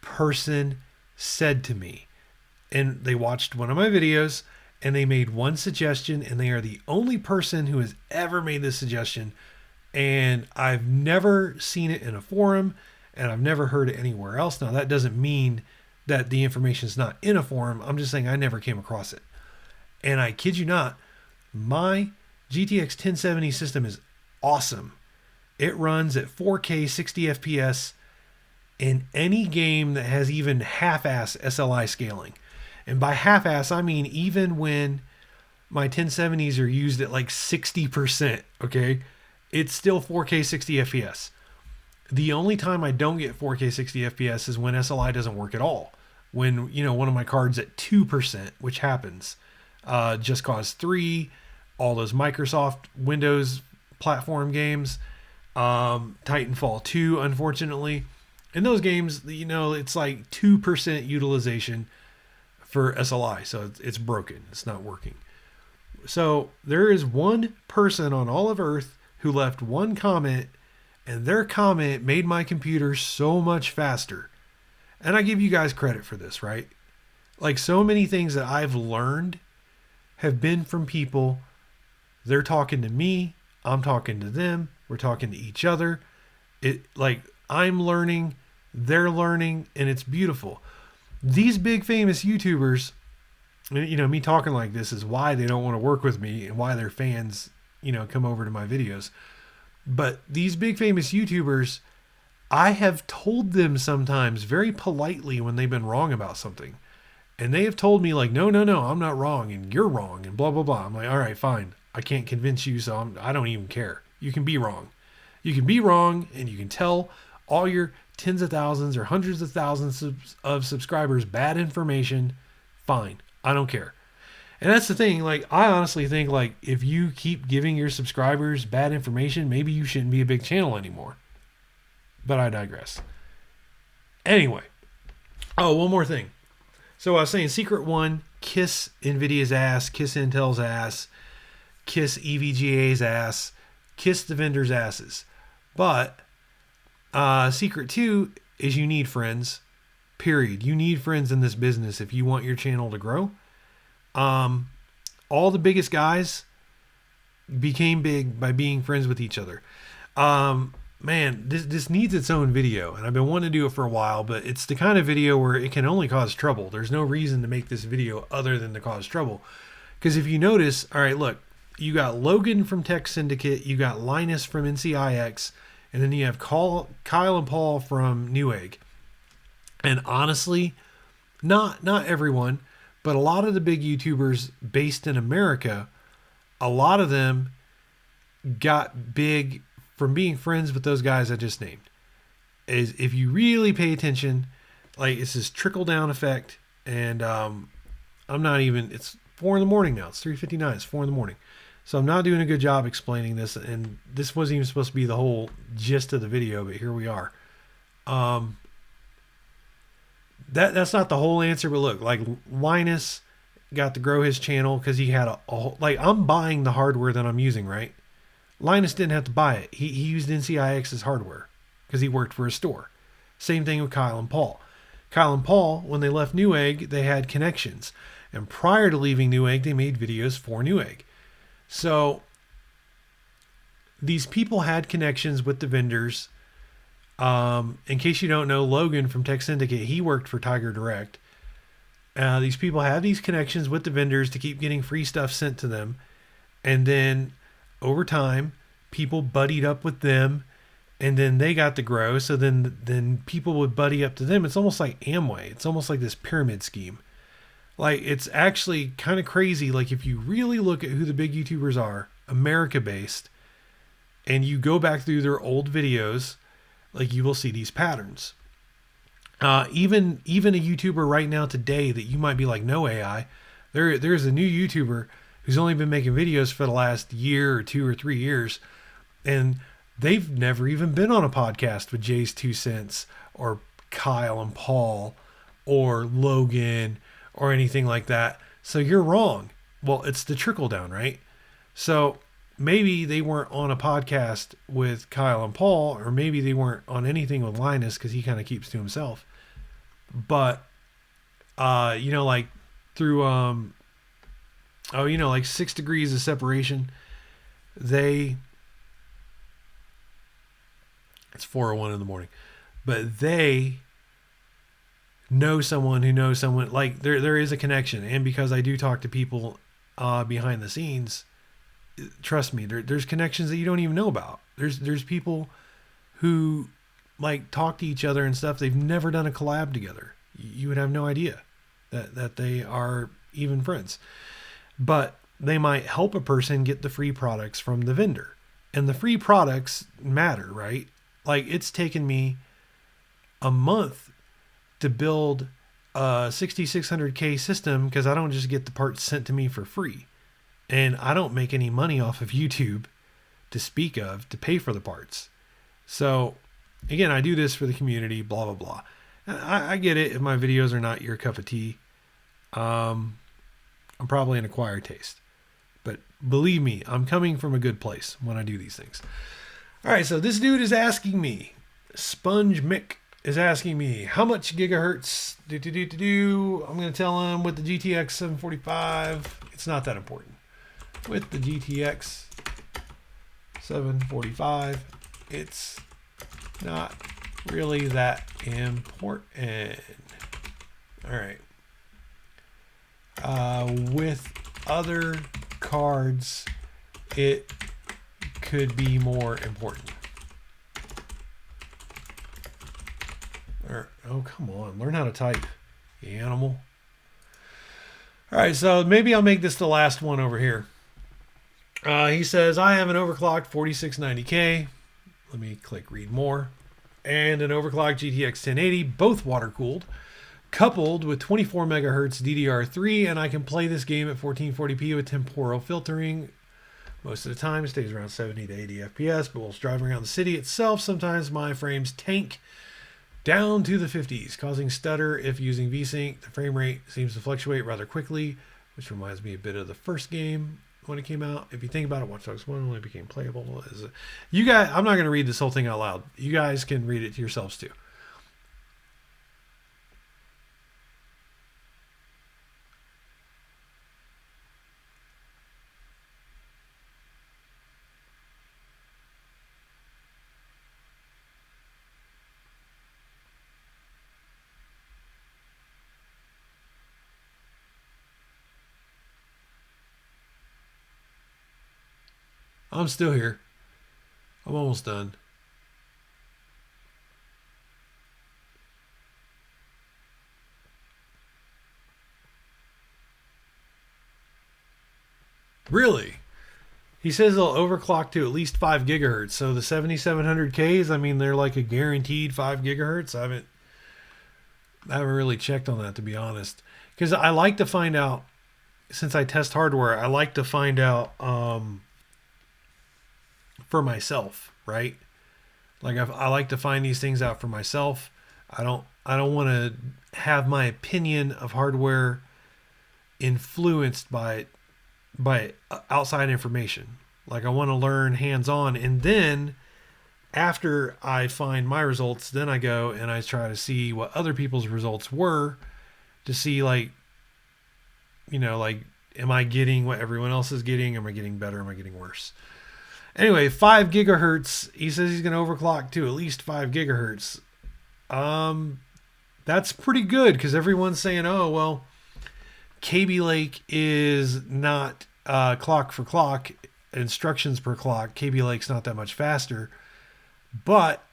S1: person said to me. And they watched one of my videos and they made one suggestion, and they are the only person who has ever made this suggestion. And I've never seen it in a forum, and I've never heard it anywhere else. Now, that doesn't mean that the information is not in a forum. I'm just saying I never came across it. And I kid you not, my GTX 1070 system is awesome. It runs at 4K 60 FPS in any game that has even half-ass SLI scaling. And by half-ass, I mean even when my 1070s are used at like 60%, okay? It's still 4K 60 FPS. The only time I don't get 4K 60 FPS is when SLI doesn't work at all. When, one of my cards at 2%, which happens. Just Cause 3, all those Microsoft Windows platform games, Titanfall 2, unfortunately. In those games, it's like 2% utilization for SLI, so it's broken. It's not working. So there is one person on all of Earth who left one comment, and their comment made my computer so much faster. And I give you guys credit for this, right? Like, so many things that I've learned have been from people. They're talking to me, I'm talking to them, we're talking to each other. I'm learning, they're learning, and it's beautiful. These big famous YouTubers, me talking like this is why they don't want to work with me and why their fans, come over to my videos. But these big famous YouTubers, I have told them sometimes very politely when they've been wrong about something. And they have told me like, no, I'm not wrong and you're wrong and blah, blah, blah. I'm like, all right, fine. I can't convince you, so I don't even care. You can be wrong. You can be wrong, and you can tell all your tens of thousands or hundreds of thousands of subscribers bad information. Fine. I don't care. And that's the thing. Like, I honestly think, like, if you keep giving your subscribers bad information, maybe you shouldn't be a big channel anymore. But I digress. Anyway. Oh, one more thing. So I was saying, Secret One, kiss NVIDIA's ass, kiss Intel's ass, kiss EVGA's ass, kiss the vendors' asses. But Secret 2 is you need friends, period. You need friends in this business if you want your channel to grow. All the biggest guys became big by being friends with each other. Man, this needs its own video, and I've been wanting to do it for a while, but it's the kind of video where it can only cause trouble. There's no reason to make this video other than to cause trouble. Because if you notice, all right, look, you got Logan from Tech Syndicate, you got Linus from NCIX, and then you have Kyle and Paul from Newegg. And honestly, not everyone, but a lot of the big YouTubers based in America, a lot of them got big from being friends with those guys I just named. Is if you really pay attention, like, it's this trickle down effect. And it's 4 a.m. now. It's 3:59. It's 4 a.m. So I'm not doing a good job explaining this, and this wasn't even supposed to be the whole gist of the video, but here we are. That's not the whole answer, but look, like, Linus got to grow his channel because he had a whole, like, I'm buying the hardware that I'm using, right? Linus didn't have to buy it. He used NCIX's hardware because he worked for a store. Same thing with Kyle and Paul. Kyle and Paul, when they left Newegg, they had connections. And prior to leaving Newegg, they made videos for Newegg. So these people had connections with the vendors. In case you don't know, Logan from Tech Syndicate, he worked for Tiger Direct. These people had these connections with the vendors to keep getting free stuff sent to them. And then over time, people buddied up with them, and then they got to grow. So then people would buddy up to them. It's almost like Amway. It's almost like this pyramid scheme. Like, it's actually kind of crazy. Like, if you really look at who the big YouTubers are, America based, and you go back through their old videos, like, you will see these patterns. Even a YouTuber right now today that you might be like, no AI, there's a new YouTuber who's only been making videos for the last year or 2 or 3 years, and they've never even been on a podcast with Jay's Two Cents or Kyle and Paul or Logan or anything like that. So you're wrong. Well, it's the trickle down, right? So maybe they weren't on a podcast with Kyle and Paul, or maybe they weren't on anything with Linus because he kind of keeps to himself. But like through like 6 degrees of separation, it's 4:01 in the morning, but they know someone who knows someone. Like, there is a connection, and because I do talk to people behind the scenes, trust me, there's connections that you don't even know about. There's people who like talk to each other and stuff. They've never done a collab together. You would have no idea that they are even friends, but they might help a person get the free products from the vendor, and the free products matter, right? Like, it's taken me a month to build a 6600K system because I don't just get the parts sent to me for free. And I don't make any money off of YouTube to speak of to pay for the parts. So, again, I do this for the community, blah, blah, blah. I get it if my videos are not your cup of tea. I'm probably an acquired taste. But believe me, I'm coming from a good place when I do these things. All right, so this dude is asking me, Sponge Mick is asking me, how much gigahertz I'm going to tell him with the GTX 745, it's not that important. With the GTX 745, it's not really that important. All right. With other cards, it could be more important. Oh, come on. Learn how to type, you animal. All right, so maybe I'll make this the last one over here. He says, I have an overclocked 4690K. Let me click read more. And an overclocked GTX 1080, both water-cooled, coupled with 24 megahertz DDR3, and I can play this game at 1440p with temporal filtering. Most of the time, it stays around 70 to 80 FPS, but while driving around the city itself, sometimes my frames tank down to the 50s, causing stutter if using VSync. The frame rate seems to fluctuate rather quickly, which reminds me a bit of the first game when it came out. If you think about it, Watch Dogs 1 only became playable. You guys, I'm not going to read this whole thing out loud. You guys can read it to yourselves too. I'm still here. I'm almost done. Really? He says they'll overclock to at least 5 gigahertz. So the 7700Ks, I mean, they're like a guaranteed 5 gigahertz. I haven't really checked on that, to be honest. Because I like to find out, since I test hardware, I like to find out for myself, right? Like, I like to find these things out for myself. I don't want to have my opinion of hardware influenced by outside information. Like, I want to learn hands-on, and then after I find my results, then I go and I try to see what other people's results were, to see, like, am I getting what everyone else is getting? Am I getting better? Am I getting worse? Anyway, 5 gigahertz. He says he's going to overclock to at least 5 gigahertz. That's pretty good, because everyone's saying, oh, well, Kaby Lake is not clock for clock, instructions per clock. Kaby Lake's not that much faster. But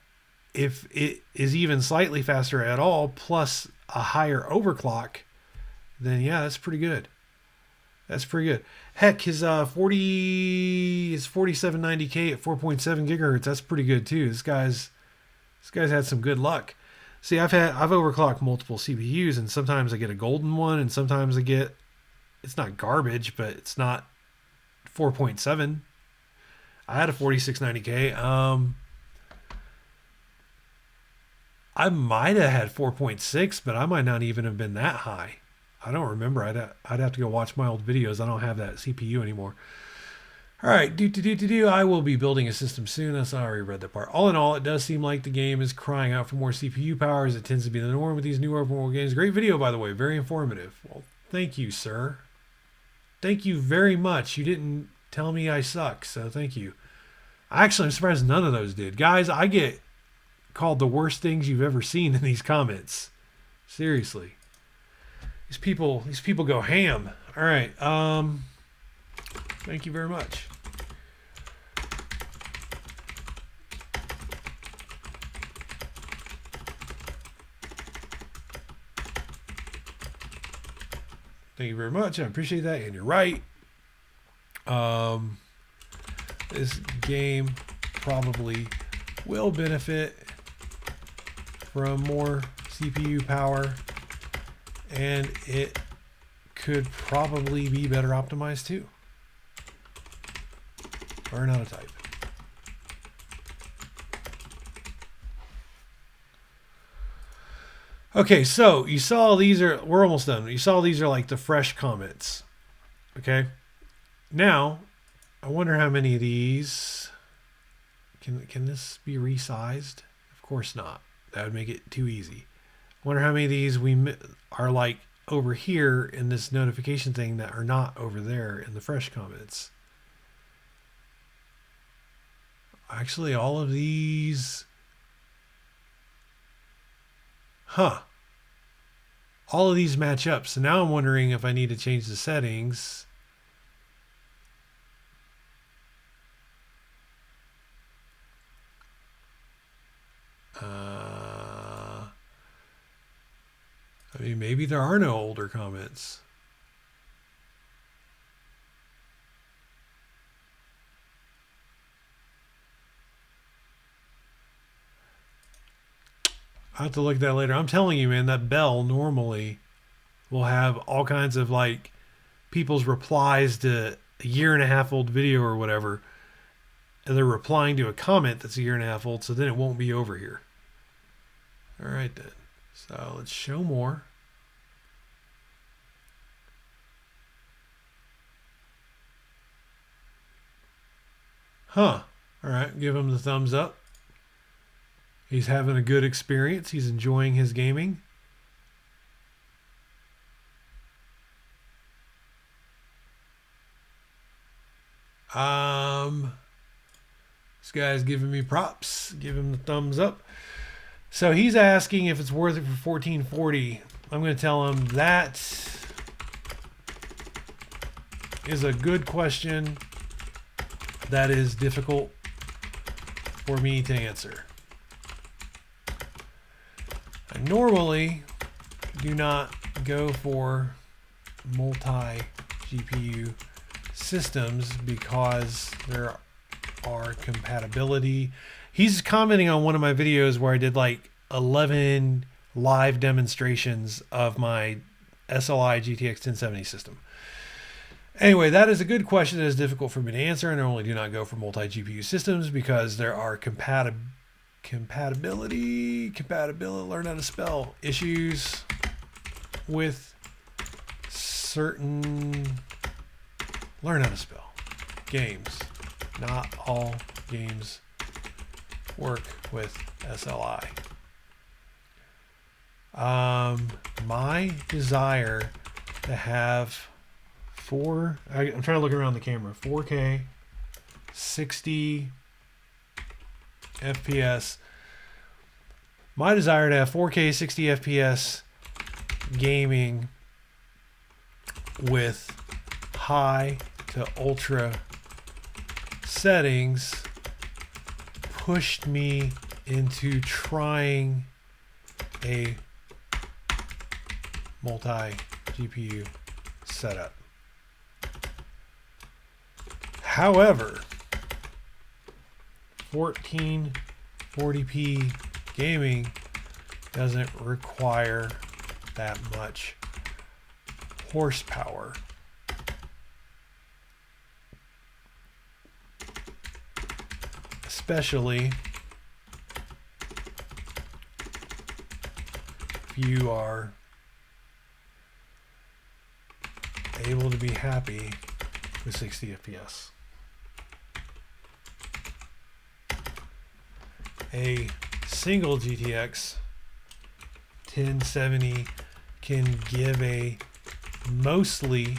S1: if it is even slightly faster at all, plus a higher overclock, then yeah, that's pretty good. That's pretty good. Heck, his 4790K at 4.7 gigahertz. That's pretty good too. This guy's had some good luck. See, I've overclocked multiple CPUs, and sometimes I get a golden one, and sometimes I get, it's not garbage, but it's not 4.7. I had a 4690K. I might have had 4.6, but I might not even have been that high. I don't remember. I'd have to go watch my old videos. I don't have that CPU anymore. All right, I will be building a system soon. I already read that part. All in all, it does seem like the game is crying out for more CPU power, as it tends to be the norm with these new open world games. Great video, by the way. Very informative. Well, thank you, sir. Thank you very much. You didn't tell me I suck, so thank you. Actually, I'm surprised none of those did. Guys, I get called the worst things you've ever seen in these comments. Seriously. These people go ham. All right. Thank you very much. Thank you very much. I appreciate that. And you're right. This game probably will benefit from more CPU power, and it could probably be better optimized too. Learn how to type. Okay, so you saw these are, we're almost done. You saw these are like the fresh comments. Okay. Now, I wonder how many of these, can this be resized? Of course not. That would make it too easy. I wonder how many of these we are like over here in this notification thing that are not over there in the fresh comments. Actually, all of these, all of these match up. So now I'm wondering if I need to change the settings. I mean, maybe there are no older comments. I'll have to look at that later. I'm telling you, man, that bell normally will have all kinds of like people's replies to a 1.5 year old video or whatever. And they're replying to a comment that's a 1.5 year old. So then it won't be over here. All right, then. So let's show more. All right, give him the thumbs up. He's having a good experience. He's enjoying his gaming. This guy's giving me props. Give him the thumbs up. So he's asking if it's worth it for 1440. I'm going to tell him that is a good question. That is difficult for me to answer. I normally do not go for multi-GPU systems because there are compatibility. He's commenting on one of my videos where I did like 11 live demonstrations of my SLI GTX 1070 system. Anyway, that is a good question that is difficult for me to answer. I normally do not go for multi-GPU systems because there are compatibility, learn how to spell, issues with certain, learn how to spell, games. Not all games work with SLI. My desire to have I'm trying to look around the camera, 4K, 60 FPS. My desire to have 4K 60 FPS gaming with high to ultra settings pushed me into trying a multi-GPU GPU setup. However, 1440p gaming doesn't require that much horsepower. Especially if you are able to be happy with 60 FPS. A single GTX 1070 can give a mostly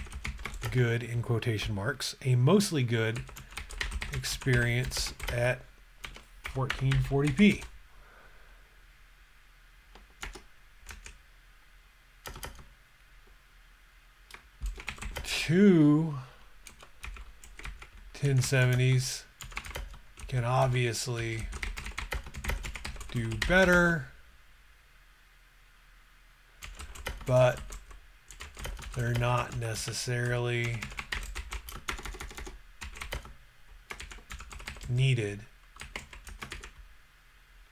S1: good, in quotation marks, a mostly good experience at 1440p. Two 1070s can obviously do better, but they're not necessarily needed.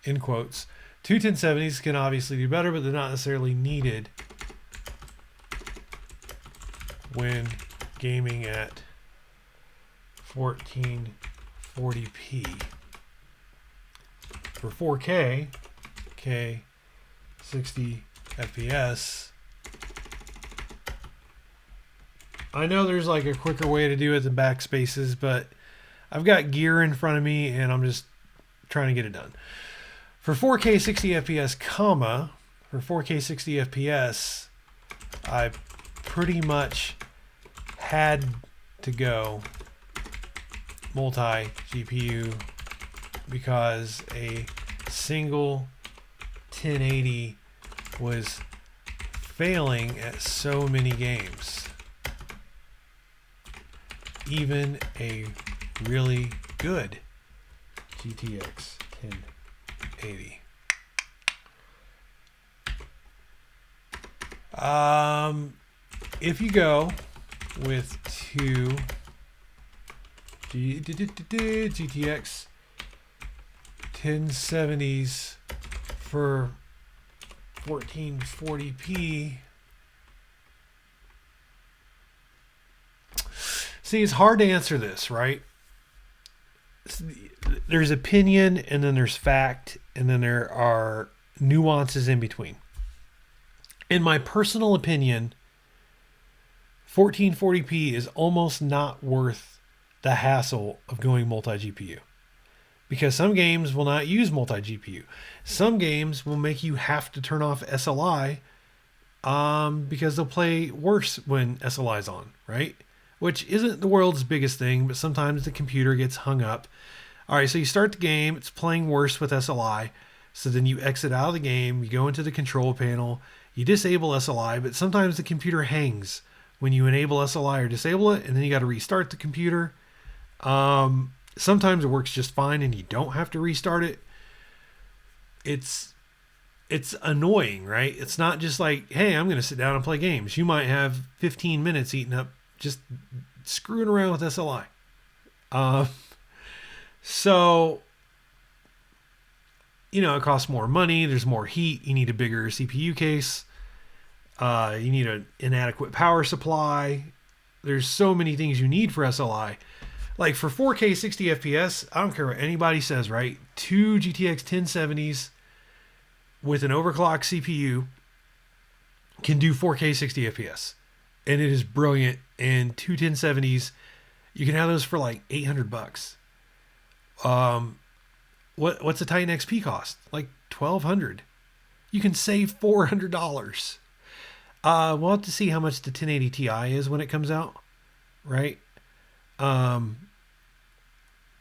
S1: In quotes. Two 1070s can obviously do better, but they're not necessarily needed when gaming at 1440p. For 4K, 60 FPS, I know there's like a quicker way to do it than backspaces, but I've got gear in front of me and I'm just trying to get it done. For 4K 60 FPS, for 4K 60 FPS, I pretty much had to go multi GPU because a single 1080 was failing at so many games. Even a really good GTX 1080. If you go with two GTX 1070s for 1440p, see, it's hard to answer this, right? There's opinion, and then there's fact, and then there are nuances in between. In my personal opinion, 1440p is almost not worth the hassle of going multi-GPU. Because some games will not use multi-GPU. Some games will make you have to turn off SLI because they'll play worse when SLI is on, right? Which isn't the world's biggest thing, but sometimes the computer gets hung up. All right, so you start the game, it's playing worse with SLI. So then you exit out of the game, you go into the control panel, you disable SLI, but sometimes the computer hangs when you enable SLI or disable it, and then you got to restart the computer. Sometimes it works just fine and you don't have to restart it. It's annoying, right? It's not just like, hey, I'm going to sit down and play games. You might have 15 minutes eaten up just screwing around with SLI. So, you know, it costs more money. There's more heat. You need a bigger CPU case. You need an inadequate power supply. There's so many things you need for SLI. Like for 4K 60 FPS, I don't care what anybody says, right? Two GTX 1070s with an overclocked CPU can do 4K 60 FPS. And it is brilliant. And two 1070s, you can have those for like $800. What's a Titan XP cost? Like $1,200. You can save $400. We'll have to see how much the 1080 Ti is when it comes out, right?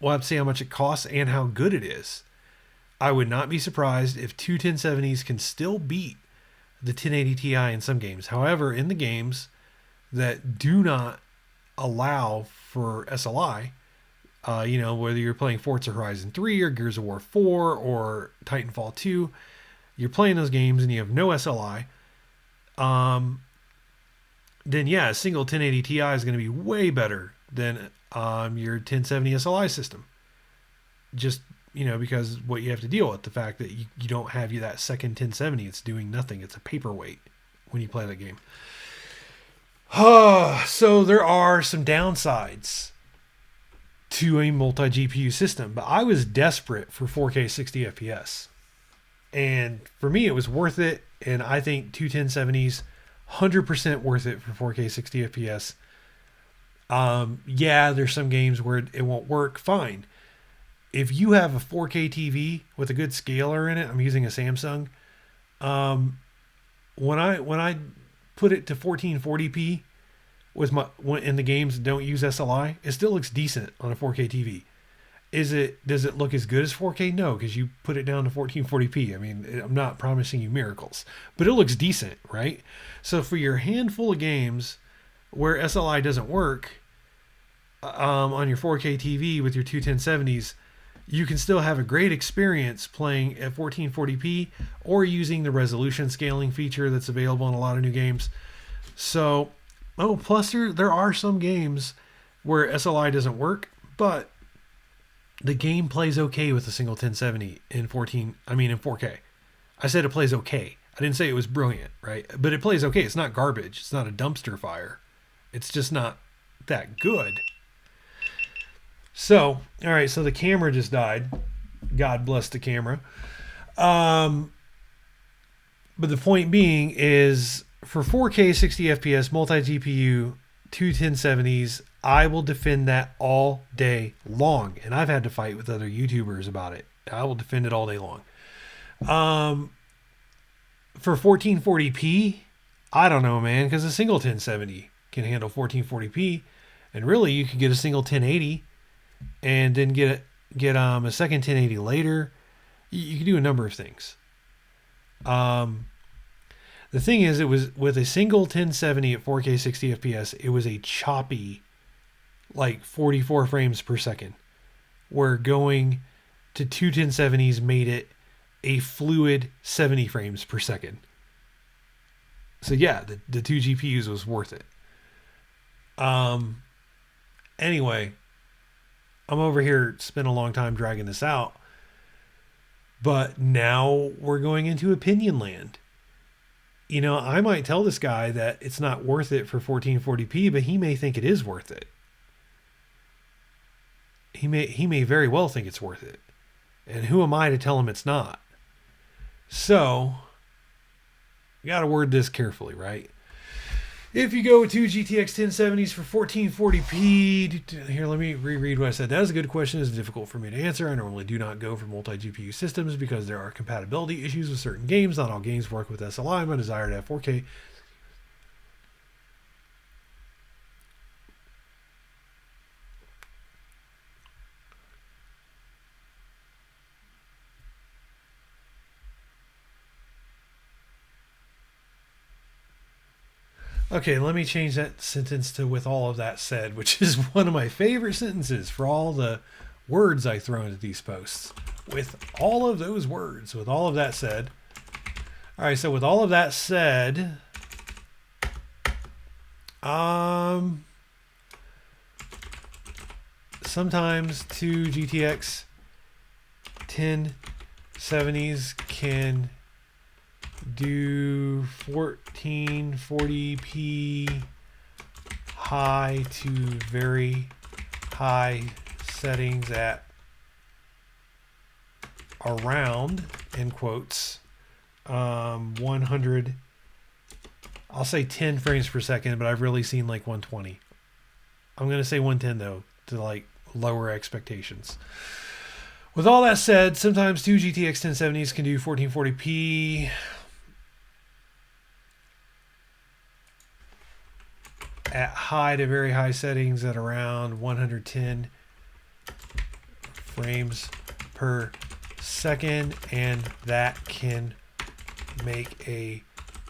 S1: We'll have to see how much it costs and how good it is. I would not be surprised if two 1070s can still beat the 1080 Ti in some games. However, in the games that do not allow for SLI, you know, whether you're playing Forza Horizon 3 or Gears of War 4 or Titanfall 2, you're playing those games and you have no SLI. then yeah, a single 1080 Ti is going to be way better than your 1070 SLI system. Just, because what you have to deal with, the fact that you don't have that second 1070, it's doing nothing. It's a paperweight when you play that game. So there are some downsides to a multi-GPU system, but I was desperate for 4K 60 FPS. And for me, it was worth it. And I think two 1070s, 100% worth it for 4K 60 FPS. Yeah, there's some games where it won't work. Fine. If you have a 4K TV with a good scaler in it, I'm using a Samsung. When I put it to 1440p in the games that don't use SLI, it still looks decent on a 4K TV. Does it look as good as 4K? No, because you put it down to 1440p. I mean, I'm not promising you miracles, but it looks decent, right? So for your handful of games where SLI doesn't work on your 4K TV with your two 1070s, you can still have a great experience playing at 1440p or using the resolution scaling feature that's available in a lot of new games. So, plus there are some games where SLI doesn't work, but the game plays okay with a single 1070 in 4K. I said it plays okay. I didn't say it was brilliant, right? But it plays okay. It's not garbage. It's not a dumpster fire. It's just not that good. So, all right, so the camera just died. God bless the camera. But the point being is, for 4K 60 FPS multi-GPU, two 1070s, I will defend that all day long. And I've had to fight with other YouTubers about it. I will defend it all day long. For 1440p, I don't know, man, because a single 1070 can handle 1440p. And really, you could get a single 1080 and then get a second 1080 later. You can do a number of things. The thing is, it was with a single 1070 at 4K 60 FPS, it was a choppy, like 44 frames per second, where going to two 1070s made it a fluid 70 frames per second. So yeah, the two GPUs was worth it. Anyway, I'm over here spending a long time dragging this out, but now we're going into opinion land. I might tell this guy that it's not worth it for 1440p, but he may think it is worth it. He may very well think it's worth it. And who am I to tell him it's not? So, you got to word this carefully, right? If you go with two GTX 1070s for 1440p, here, let me reread what I said. That is a good question. It's difficult for me to answer. I normally do not go for multi-GPU systems because there are compatibility issues with certain games. Not all games work with SLI. My desire to have 4K. Okay, let me change that sentence to "with all of that said," which is one of my favorite sentences for all the words I throw into these posts. With all of those words, with all of that said. All right, so with all of that said, sometimes two GTX 1070s can do 1440p high to very high settings at around, in quotes, 100, I'll say 10 frames per second, but I've really seen like 120. I'm going to say 110 though, to like lower expectations. With all that said, sometimes two GTX 1070s can do 1440p at high to very high settings at around 110 frames per second, and that can make a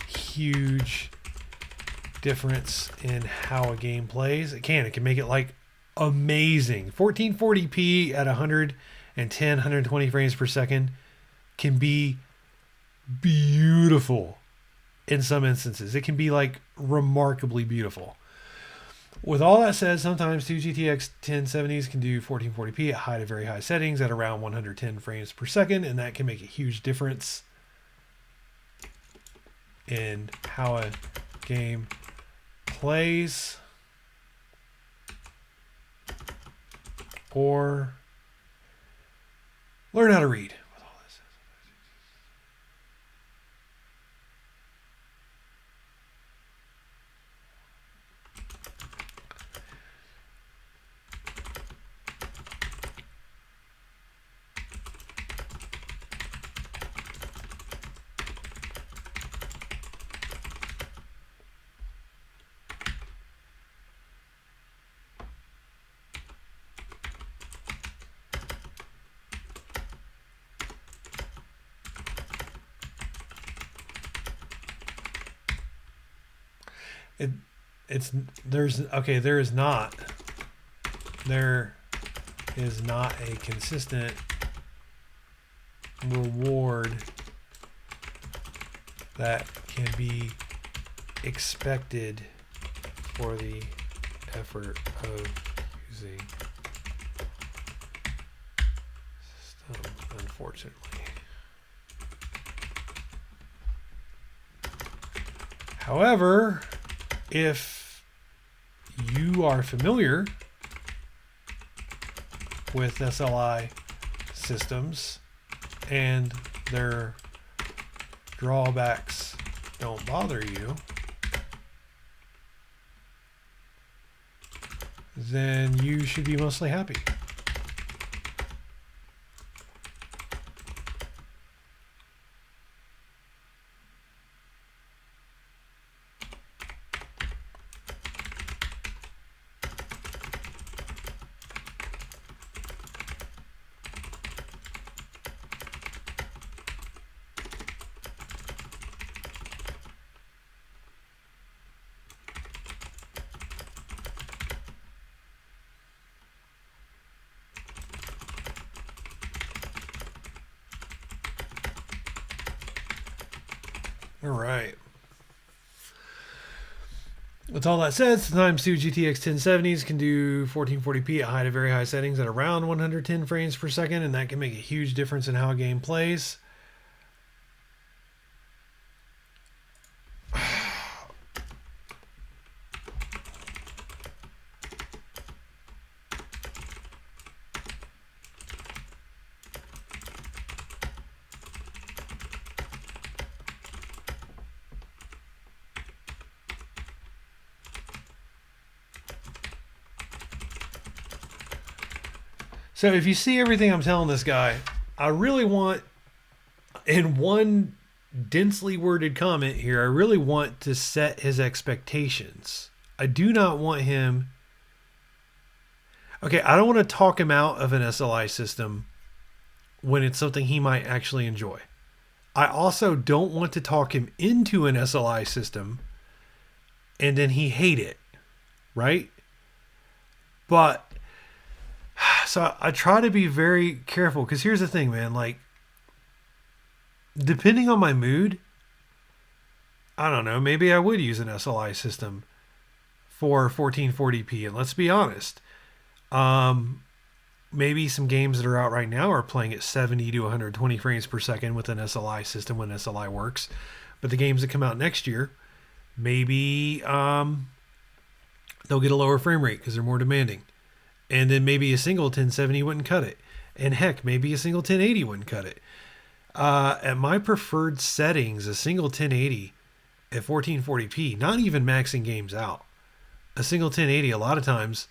S1: huge difference in how a game plays. It can make it like amazing. 1440p at 120 frames per second can be beautiful. in some instances. It can be like remarkably beautiful. With all that said, sometimes two GTX 1070s can do 1440p at high to very high settings at around 110 frames per second, and that can make a huge difference in how a game plays or learn how to read. There is not a consistent reward that can be expected for the effort of using system, unfortunately. However, if you are familiar with SLI systems and their drawbacks don't bother you, then you should be mostly happy. All right. With all that said, sometimes two GTX 1070s can do 1440p at high to very high settings at around 110 frames per second, and that can make a huge difference in how a game plays. So if you see everything I'm telling this guy, I really want, in one densely worded comment here, I really want to set his expectations. I do not want him... Okay, I don't want to talk him out of an SLI system when it's something he might actually enjoy. I also don't want to talk him into an SLI system and then he hate it, right? But... So I try to be very careful, because here's the thing, man. Like, depending on my mood, I don't know, maybe I would use an SLI system for 1440p. And let's be honest, maybe some games that are out right now are playing at 70 to 120 frames per second with an SLI system when SLI works. But the games that come out next year, maybe they'll get a lower frame rate because they're more demanding. And then maybe a single 1070 wouldn't cut it. And heck, maybe a single 1080 wouldn't cut it. At my preferred settings, a single 1080 at 1440p, not even maxing games out, a single 1080 a lot of times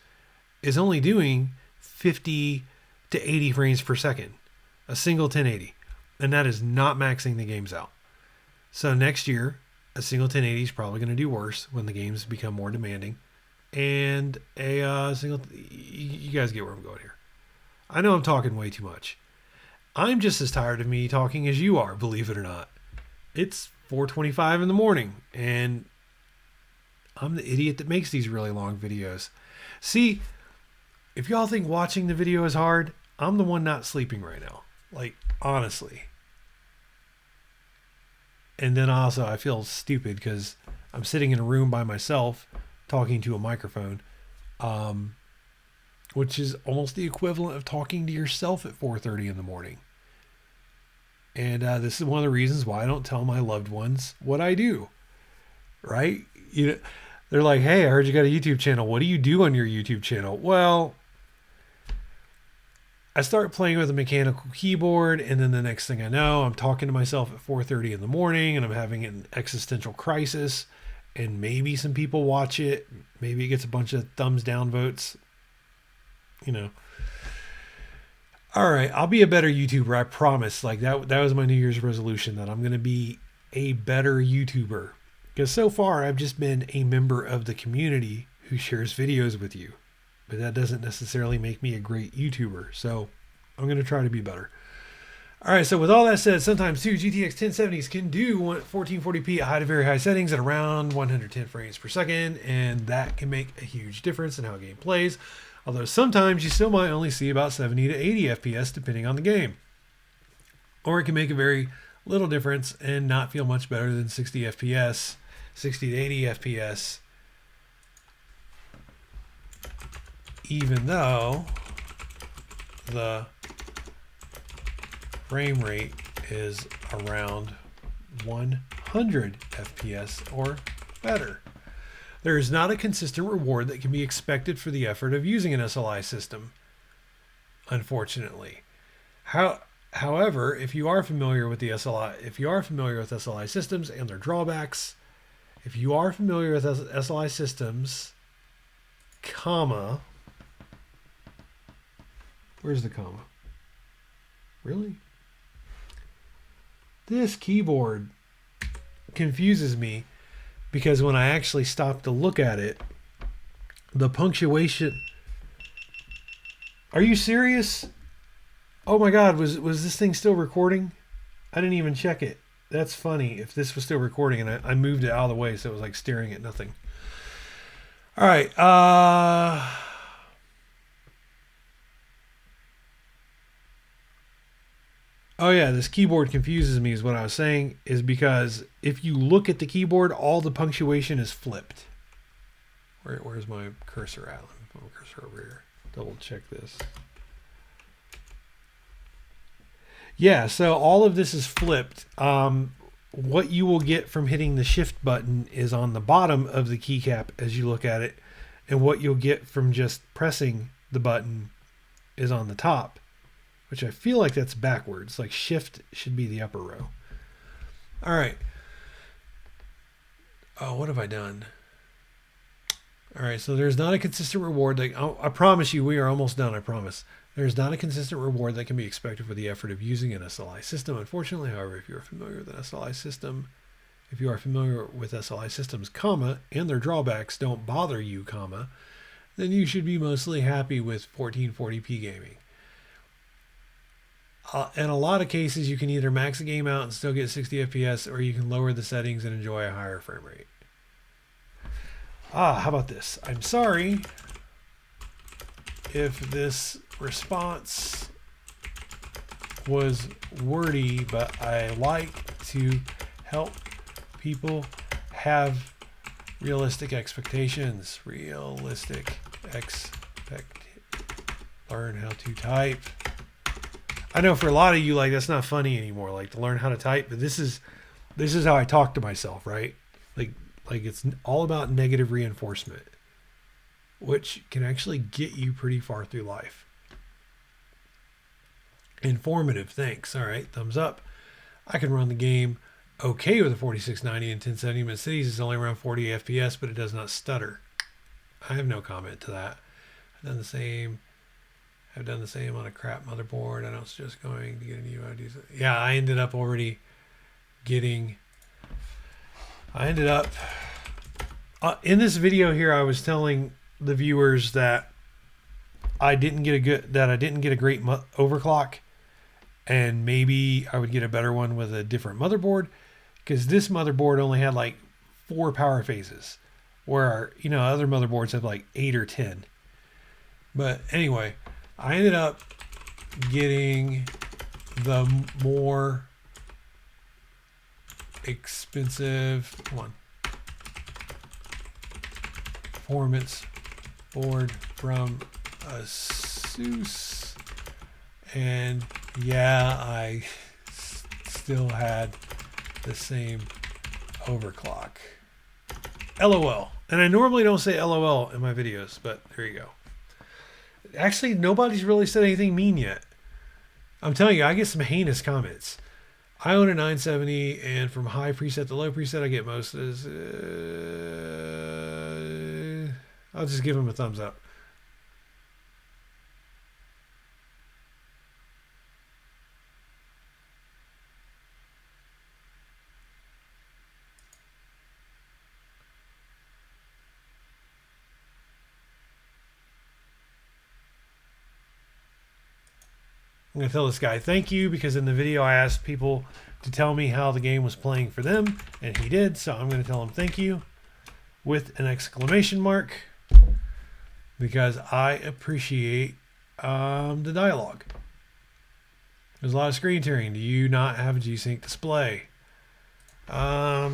S1: is only doing 50 to 80 frames per second. A single 1080. And that is not maxing the games out. So next year, a single 1080 is probably going to do worse when the games become more demanding. And a single... You guys get where I'm going here. I know I'm talking way too much. I'm just as tired of me talking as you are, believe it or not. It's 4:25 in the morning, and I'm the idiot that makes these really long videos. See, if y'all think watching the video is hard, I'm the one not sleeping right now. Like, honestly. And then also I feel stupid because I'm sitting in a room by myself talking to a microphone, which is almost the equivalent of talking to yourself at 4:30 in the morning. And this is one of the reasons why I don't tell my loved ones what I do. Right? They're like, "Hey, I heard you got a YouTube channel. What do you do on your YouTube channel?" Well, I start playing with a mechanical keyboard, and then the next thing I know, I'm talking to myself at 4:30 in the morning, and I'm having an existential crisis. And maybe some people watch it. Maybe it gets a bunch of thumbs down votes. All right, I'll be a better YouTuber, I promise. Like that was my New Year's resolution, that I'm going to be a better YouTuber. Because so far I've just been a member of the community who shares videos with you. But that doesn't necessarily make me a great YouTuber. So I'm going to try to be better. All right, so with all that said, sometimes too, GTX 1070s can do 1440p at high to very high settings at around 110 frames per second. And that can make a huge difference in how a game plays. Although sometimes you still might only see about 70 to 80 FPS depending on the game. Or it can make a very little difference and not feel much better than 60 FPS, 60 to 80 FPS, even though the frame rate is around 100 FPS or better. There is not a consistent reward that can be expected for the effort of using an SLI system, unfortunately. However, if you are familiar with SLI systems and their drawbacks, if you are familiar with SLI systems, comma, where's the comma? Really? This keyboard confuses me. Because when I actually stop to look at it, the punctuation... Are you serious? Oh my God, was this thing still recording? I didn't even check it. That's funny if this was still recording and I moved it out of the way so it was like staring at nothing. All right. Oh yeah, this keyboard confuses me is what I was saying, is because if you look at the keyboard, all the punctuation is flipped. Where's my cursor at? Let me put my cursor over here. Double check this. Yeah, so all of this is flipped. What you will get from hitting the shift button is on the bottom of the keycap as you look at it, and what you'll get from just pressing the button is on the top. Which I feel like that's backwards. Like shift should be the upper row. All right. Oh, what have I done? All right, so there's not a consistent reward. I promise you, we are almost done, I promise. There's not a consistent reward that can be expected for the effort of using an SLI system. Unfortunately, however, if you are familiar with an SLI system, if you are familiar with SLI systems, comma, and their drawbacks don't bother you, comma, then you should be mostly happy with 1440p gaming. In a lot of cases, you can either max the game out and still get 60 FPS, or you can lower the settings and enjoy a higher frame rate. How about this? I'm sorry if this response was wordy, but I like to help people have realistic expectations. Learn how to type. I know for a lot of you, like, that's not funny anymore, like, to learn how to type, but this is how I talk to myself, right? Like it's all about negative reinforcement, which can actually get you pretty far through life. Informative, thanks. All right, thumbs up. I can run the game okay with a 4690 and 1070 Mid-Cities. It's only around 40 FPS, but it does not stutter. I have no comment to that. I've done the same on a crap motherboard. I don't suggest going to get a new idea. Yeah, I ended up in this video here, I was telling the viewers that I didn't get a great overclock, and maybe I would get a better one with a different motherboard, because this motherboard only had like 4 power phases, where other motherboards have like 8 or 10. But anyway, I ended up getting the more expensive, come on, performance board from ASUS, and yeah, I still had the same overclock. LOL. And I normally don't say LOL in my videos, but there you go. Actually, nobody's really said anything mean yet. I'm telling you, I get some heinous comments. I own a 970, and from high preset to low preset, I get most of this. I'll just give him a thumbs up. I'm going to tell this guy thank you, because in the video I asked people to tell me how the game was playing for them, and he did, so I'm going to tell him thank you with an exclamation mark, because I appreciate the dialogue. There's a lot of screen tearing. Do you not have a G-Sync display? I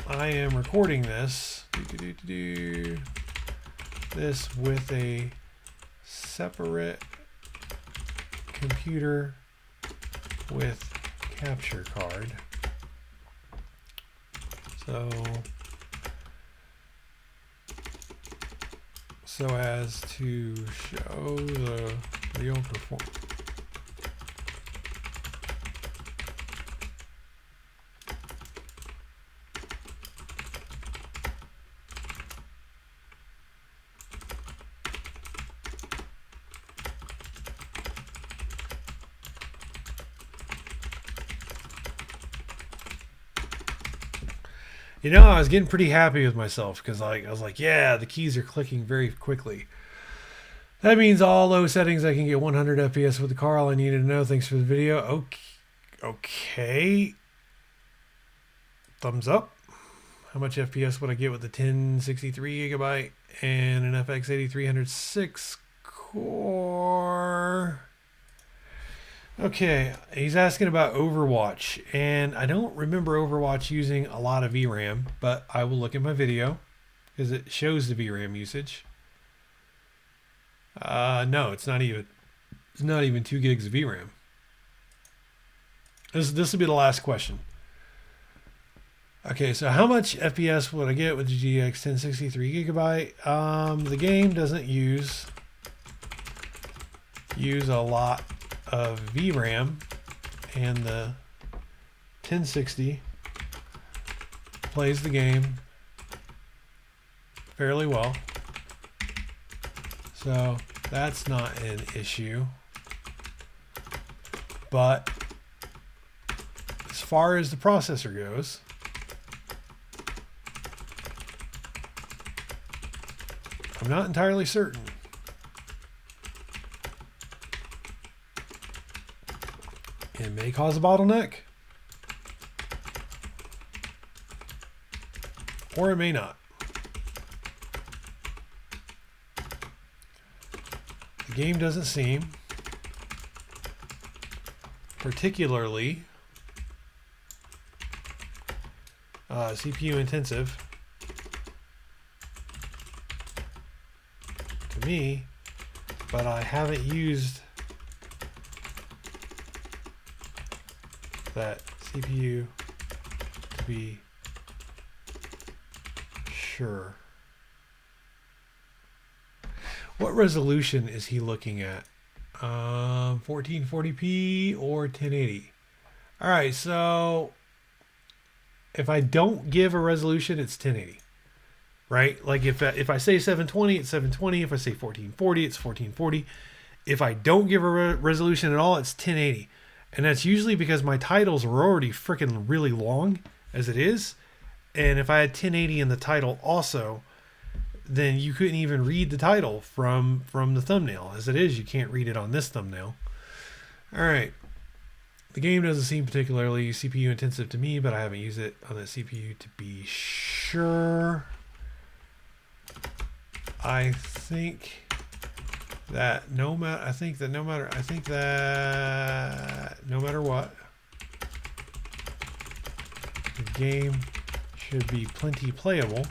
S1: am recording this with a separate computer with capture card, so as to show the real performance. You know, I was getting pretty happy with myself, because I was like, yeah, the keys are clicking very quickly. That means all low settings, I can get 100 FPS with the car. All I needed to know. Thanks for the video. Okay. Thumbs up. How much FPS would I get with the 1063 gigabyte and an FX 8306 core? Okay, he's asking about Overwatch, and I don't remember Overwatch using a lot of VRAM, but I will look at my video because it shows the VRAM usage. No, it's not even 2 gigs of VRAM. This will be the last question. Okay, so how much FPS would I get with the GTX 1063 gigabyte? The game doesn't use a lot of VRAM, and the 1060 plays the game fairly well, so that's not an issue. But as far as the processor goes, I'm not entirely certain. It may cause a bottleneck, or it may not. The game doesn't seem particularly CPU intensive to me, but I haven't used that CPU to be sure. What resolution is he looking at? 1440p or 1080? All right, so if I don't give a resolution, it's 1080, right? Like if I say 720, it's 720. If I say 1440, it's 1440. If I don't give a resolution at all, it's 1080. And that's usually because my titles are already freaking really long as it is. And if I had 1080 in the title also, then you couldn't even read the title from the thumbnail. As it is, you can't read it on this thumbnail. All right. The game doesn't seem particularly CPU intensive to me, but I haven't used it on the CPU to be sure. I think that no matter what, The game should be plenty playable.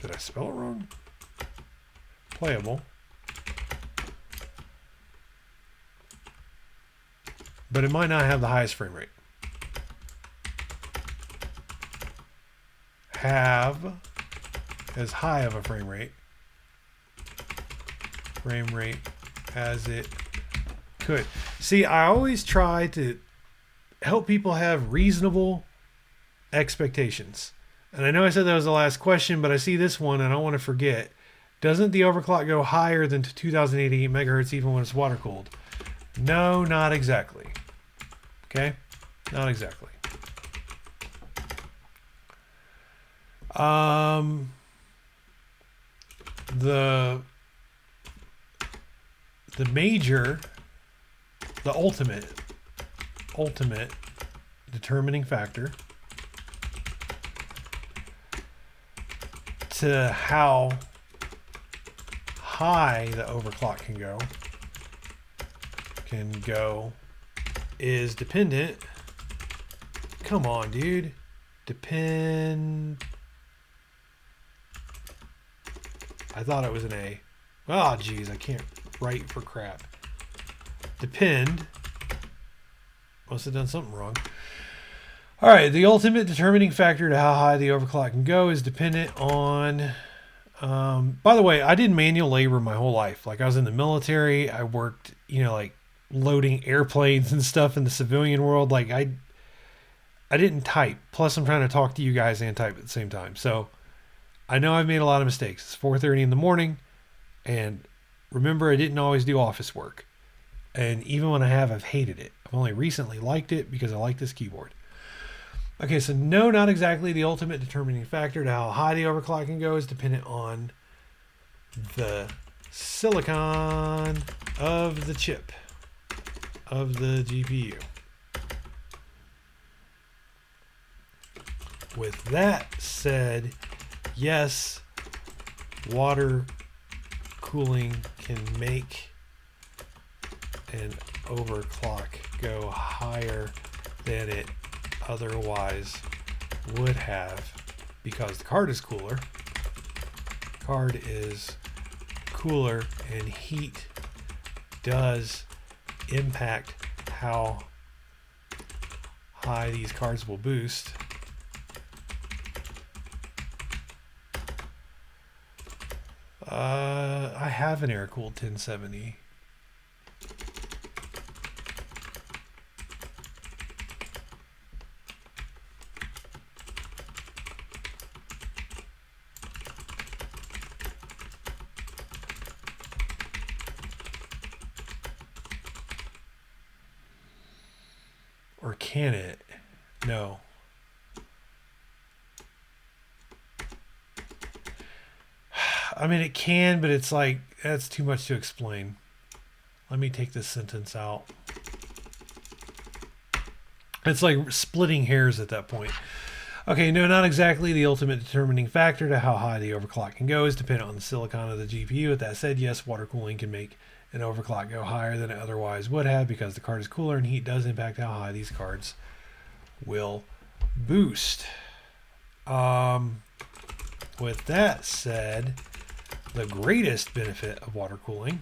S1: Did I spell it wrong? Playable. But it might not have the highest frame rate. Have as high of a frame rate as it could. See, I always try to help people have reasonable expectations. And I know I said that was the last question, but I see this one and I don't want to forget. Doesn't the overclock go higher than 2088 megahertz even when it's water cooled? No, not exactly. Okay? Not exactly. The major, the ultimate determining factor to how high the overclock can go is dependent. Come on, dude. I thought it was an A. Oh, geez, I can't write for crap. Depend. Must have done something wrong. All right, the ultimate determining factor to how high the overclock can go is dependent on... by the way, I did manual labor my whole life. Like, I was in the military. I worked, like loading airplanes and stuff in the civilian world. Like, I didn't type. Plus, I'm trying to talk to you guys and type at the same time. So, I know I've made a lot of mistakes. It's 4:30 in the morning. And remember, I didn't always do office work. And even when I have, I've hated it. I've only recently liked it because I like this keyboard. Okay, so no, not exactly. The ultimate determining factor to how high the overclock can go is dependent on the silicon of the chip of the GPU. With that said, yes, water cooling can make an overclock go higher than it otherwise would have because the card is cooler. Card is cooler and heat does impact how high these cards will boost. I have an air-cooled 1070. Or can it? No. I mean, it can, but it's like, that's too much to explain. Let me take this sentence out. It's like splitting hairs at that point. Okay, no, not exactly. The ultimate determining factor to how high the overclock can go is dependent on the silicon of the GPU. With that said, yes, water cooling can make an overclock go higher than it otherwise would have because the card is cooler and heat does impact how high these cards will boost. With that said, the greatest benefit of water cooling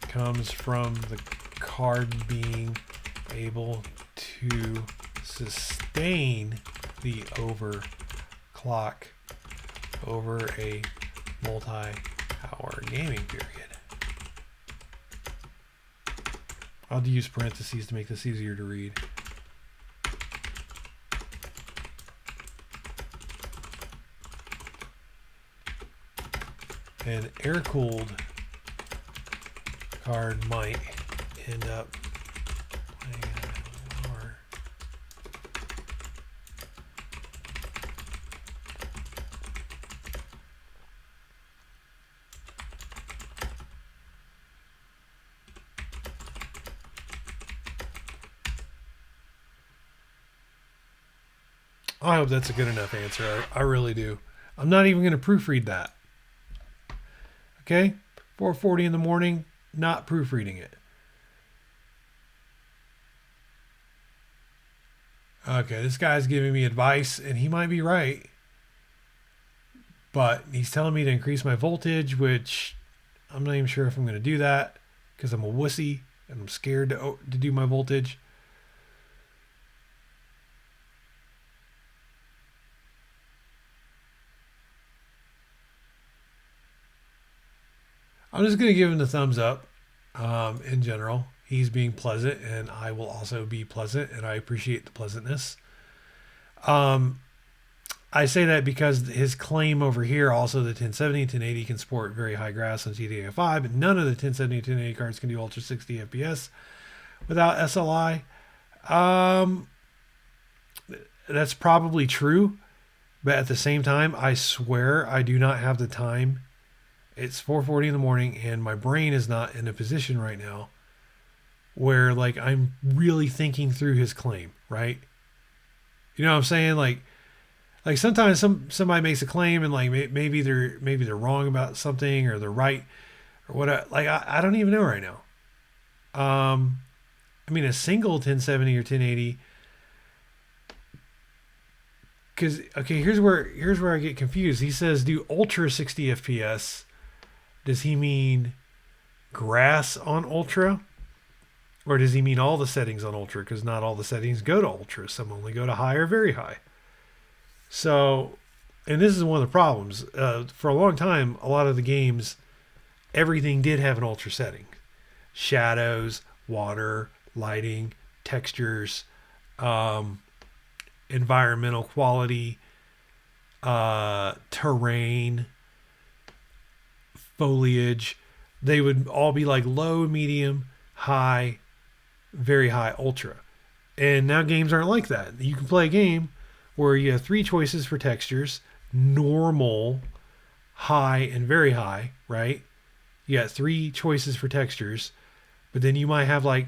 S1: comes from the card being able to sustain the overclock over a multi-hour gaming period. I'll use parentheses to make this easier to read. An air-cooled card might end up playing lower. I hope that's a good enough answer. I really do. I'm not even going to proofread that. Okay, 4:40 in the morning, not proofreading it. Okay, this guy's giving me advice, and he might be right. But he's telling me to increase my voltage, which I'm not even sure if I'm going to do that because I'm a wussy and I'm scared to do my voltage. I'm just going to give him the thumbs up in general. He's being pleasant, and I will also be pleasant, and I appreciate the pleasantness. I say that because his claim over here, also the 1070 and 1080 can support very high graphs on GDDR5, but none of the 1070 and 1080 cards can do Ultra 60 FPS without SLI. That's probably true, but at the same time, I swear I do not have the time. It's 4:40 in the morning, and my brain is not in a position right now where like I'm really thinking through his claim, right? You know what I'm saying? Like sometimes somebody makes a claim and like maybe they're wrong about something or they're right or what. Like I don't even know right now. I mean a single 1070 or 1080. Because okay, here's where I get confused. He says do Ultra 60 FPS. Does he mean grass on Ultra? Or does he mean all the settings on Ultra? Because not all the settings go to Ultra. Some only go to high or very high. So, and this is one of the problems. For a long time, a lot of the games, everything did have an Ultra setting. Shadows, water, lighting, textures, environmental quality, terrain, foliage. They would all be like low, medium, high, very high, ultra. And now games aren't like that. You can play a game where you have 3 choices for textures: normal, high, and very high, right? You got 3 choices for textures, but then you might have like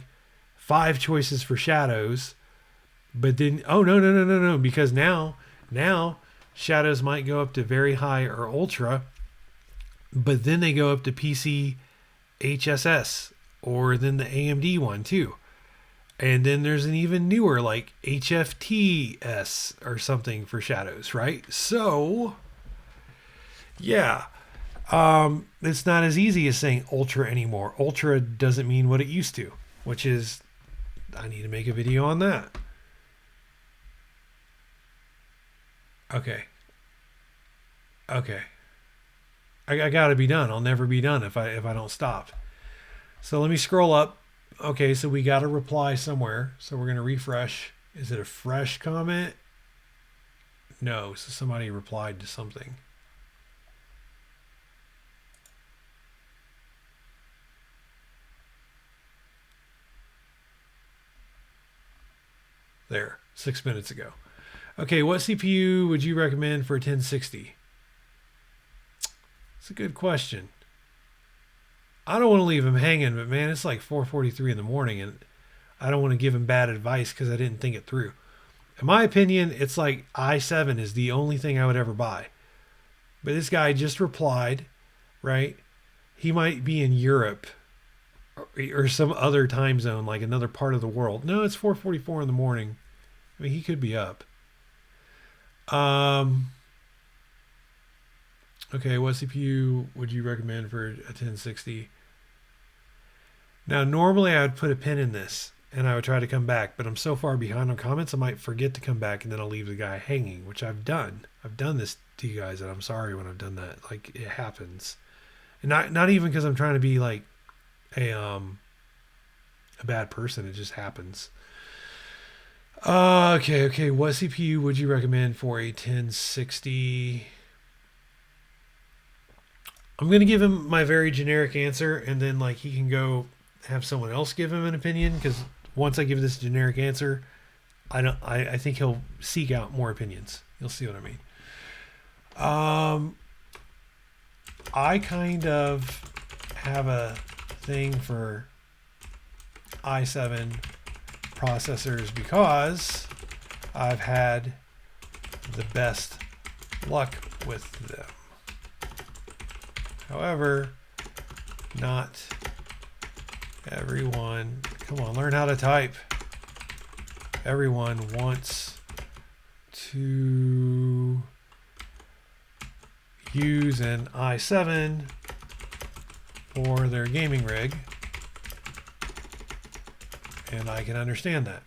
S1: 5 choices for shadows. But then, oh no, because now shadows might go up to very high or ultra, but then they go up to PC HSS or then the AMD one too. And then there's an even newer like HFTS or something for shadows, right? So, yeah, it's not as easy as saying ultra anymore. Ultra doesn't mean what it used to, which is, I need to make a video on that. Okay. I gotta be done. I'll never be done if I don't stop. So let me scroll up. Okay, so we got a reply somewhere. So we're gonna refresh. Is it a fresh comment? No, so somebody replied to something. There, 6 minutes ago. Okay, what CPU would you recommend for a 1060? It's a good question. I don't want to leave him hanging, but man, it's like 4:43 in the morning, and I don't want to give him bad advice because I didn't think it through. In my opinion, it's like i7 is the only thing I would ever buy. But this guy just replied, right? He might be in Europe or some other time zone, like another part of the world. No, it's 4:44 in the morning. I mean, he could be up. Okay, what CPU would you recommend for a 1060? Now, normally I would put a pin in this and I would try to come back, but I'm so far behind on comments, I might forget to come back and then I'll leave the guy hanging, which I've done. I've done this to you guys, and I'm sorry when I've done that. Like, it happens. And not even because I'm trying to be like a bad person. It just happens. Okay. What CPU would you recommend for a 1060? I'm going to give him my very generic answer, and then like he can go have someone else give him an opinion, because once I give this generic answer, I think he'll seek out more opinions. You'll see what I mean. I kind of have a thing for i7 processors because I've had the best luck with them. However, not Everyone, come on, learn how to type. Everyone wants to use an i7 for their gaming rig, and I can understand that.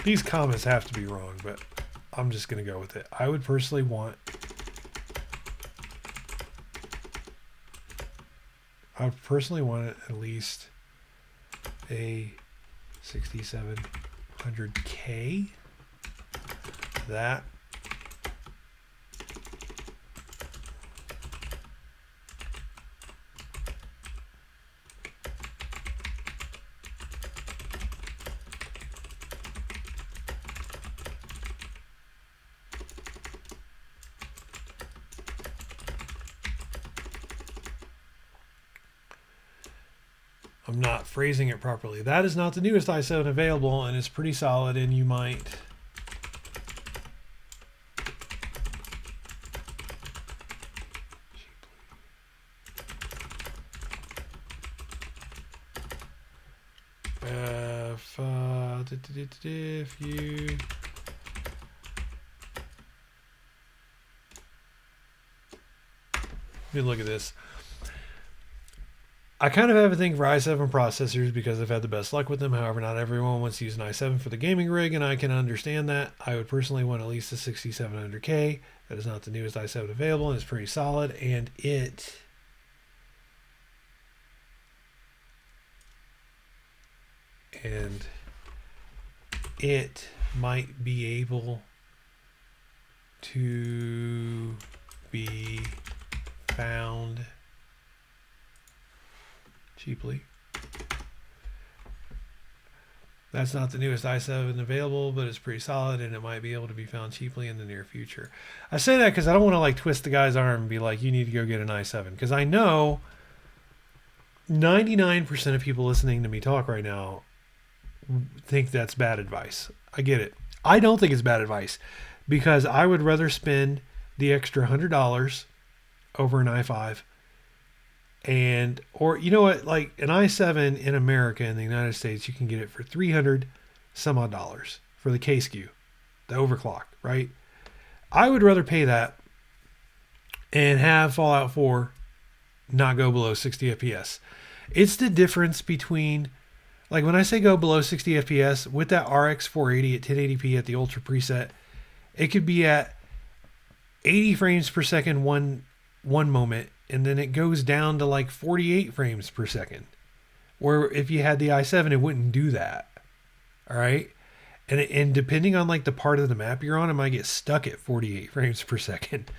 S1: These comments have to be wrong, but I'm just going to go with it. I would personally want... at least a 6700K. That. I'm not phrasing it properly. That is not the newest i7 available, and it's pretty solid, and you might... if you... Let me look at this. I kind of have a thing for i7 processors because I've had the best luck with them. However, not everyone wants to use an i7 for the gaming rig, and I can understand that. I would personally want at least a 6700K. That is not the newest i7 available, and it's pretty solid, and it might be able to be found cheaply. That's not the newest i7 available, but it's pretty solid, and it might be able to be found cheaply in the near future. I say that because I don't want to like twist the guy's arm and be like, you need to go get an i7, because I know 99% of people listening to me talk right now think that's bad advice. I get it. I don't think it's bad advice, because I would rather spend the extra $100 over an i5, and or you know what, like an i7 in America, in the United States, you can get it for $300 some odd for the K-SKU, the overclock, right? I would rather pay that and have Fallout 4 not go below 60 FPS. It's the difference between, like when I say go below 60 FPS with that RX 480 at 1080p at the Ultra preset, it could be at 80 frames per second one moment, and then it goes down to like 48 frames per second. Where if you had the i7, it wouldn't do that. All right? And depending on like the part of the map you're on, it might get stuck at 48 frames per second,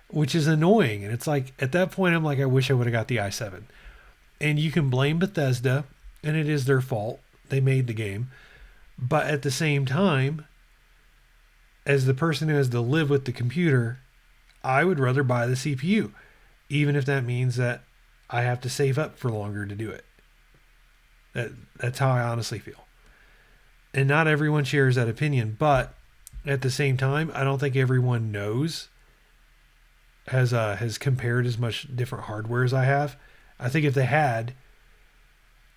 S1: which is annoying. And it's like, at that point, I'm like, I wish I would have got the i7. And you can blame Bethesda, and it is their fault. They made the game. But at the same time, as the person who has to live with the computer, I would rather buy the CPU, even if that means that I have to save up for longer to do it. That's how I honestly feel. And not everyone shares that opinion, but at the same time, I don't think everyone knows, has compared as much different hardware as I have. I think if they had,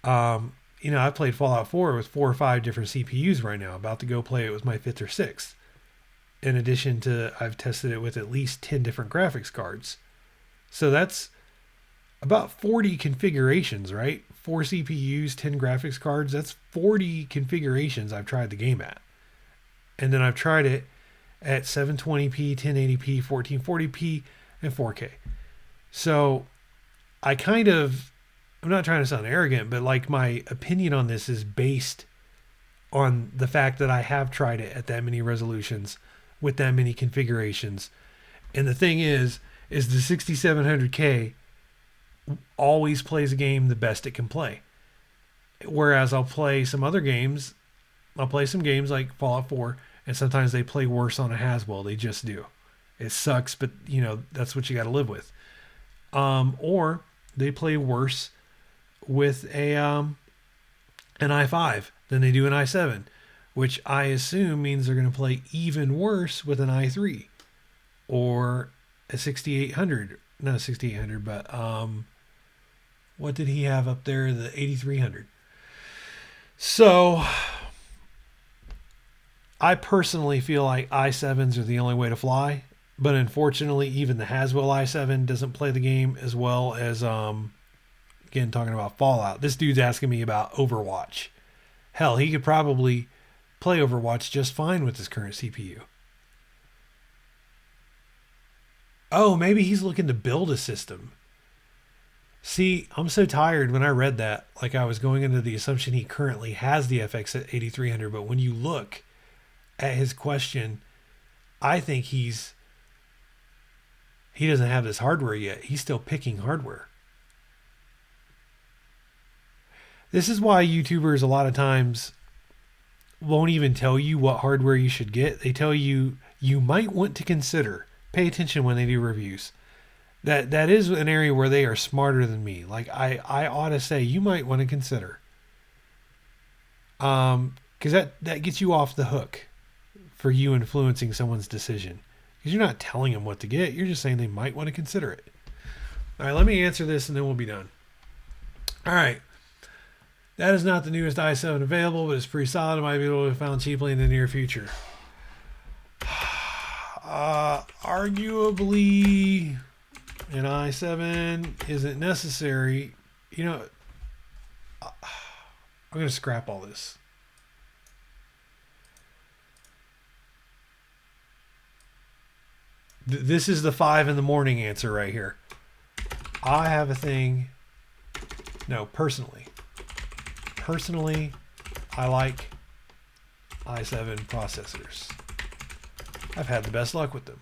S1: I played Fallout 4 with 4 or 5 different CPUs right now, about to go play it with my 5th or 6th. In addition to, I've tested it with at least 10 different graphics cards. So that's about 40 configurations, right? 4 CPUs, 10 graphics cards. That's 40 configurations I've tried the game at. And then I've tried it at 720p, 1080p, 1440p, and 4K. So I'm not trying to sound arrogant, but like my opinion on this is based on the fact that I have tried it at that many resolutions with that many configurations. And the thing is the 6700K always plays a game the best it can play. Whereas I'll play some games like Fallout 4, and sometimes they play worse on a Haswell. They just do. It sucks, but that's what you got to live with. Or they play worse with an i5 than they do an i7, which I assume means they're going to play even worse with an i3 or a 6800. Not a 6800, but what did he have up there? The 8300. So I personally feel like i7s are the only way to fly, but unfortunately, even the Haswell i7 doesn't play the game as well as, again, talking about Fallout. This dude's asking me about Overwatch. Hell, he could probably play Overwatch just fine with his current CPU. Oh, maybe he's looking to build a system. See, I'm so tired when I read that. Like, I was going into the assumption he currently has the FX at 8300, but when you look at his question, I think he doesn't have this hardware yet. He's still picking hardware. This is why YouTubers a lot of times won't even tell you what hardware you should get. They tell you might want to consider. Pay attention when they do reviews. That is an area where they are smarter than me. Like, I ought to say you might want to consider. Because that gets you off the hook for you influencing someone's decision. Because you're not telling them what to get. You're just saying they might want to consider it. All right, let me answer this and then we'll be done. All right. That is not the newest i7 available, but it's pretty solid. It might be able to be found cheaply in the near future. Arguably, an i7 isn't necessary. You know, I'm going to scrap all this. This is the 5 in the morning answer right here. I have a thing. No, personally, I like i7 processors. I've had the best luck with them.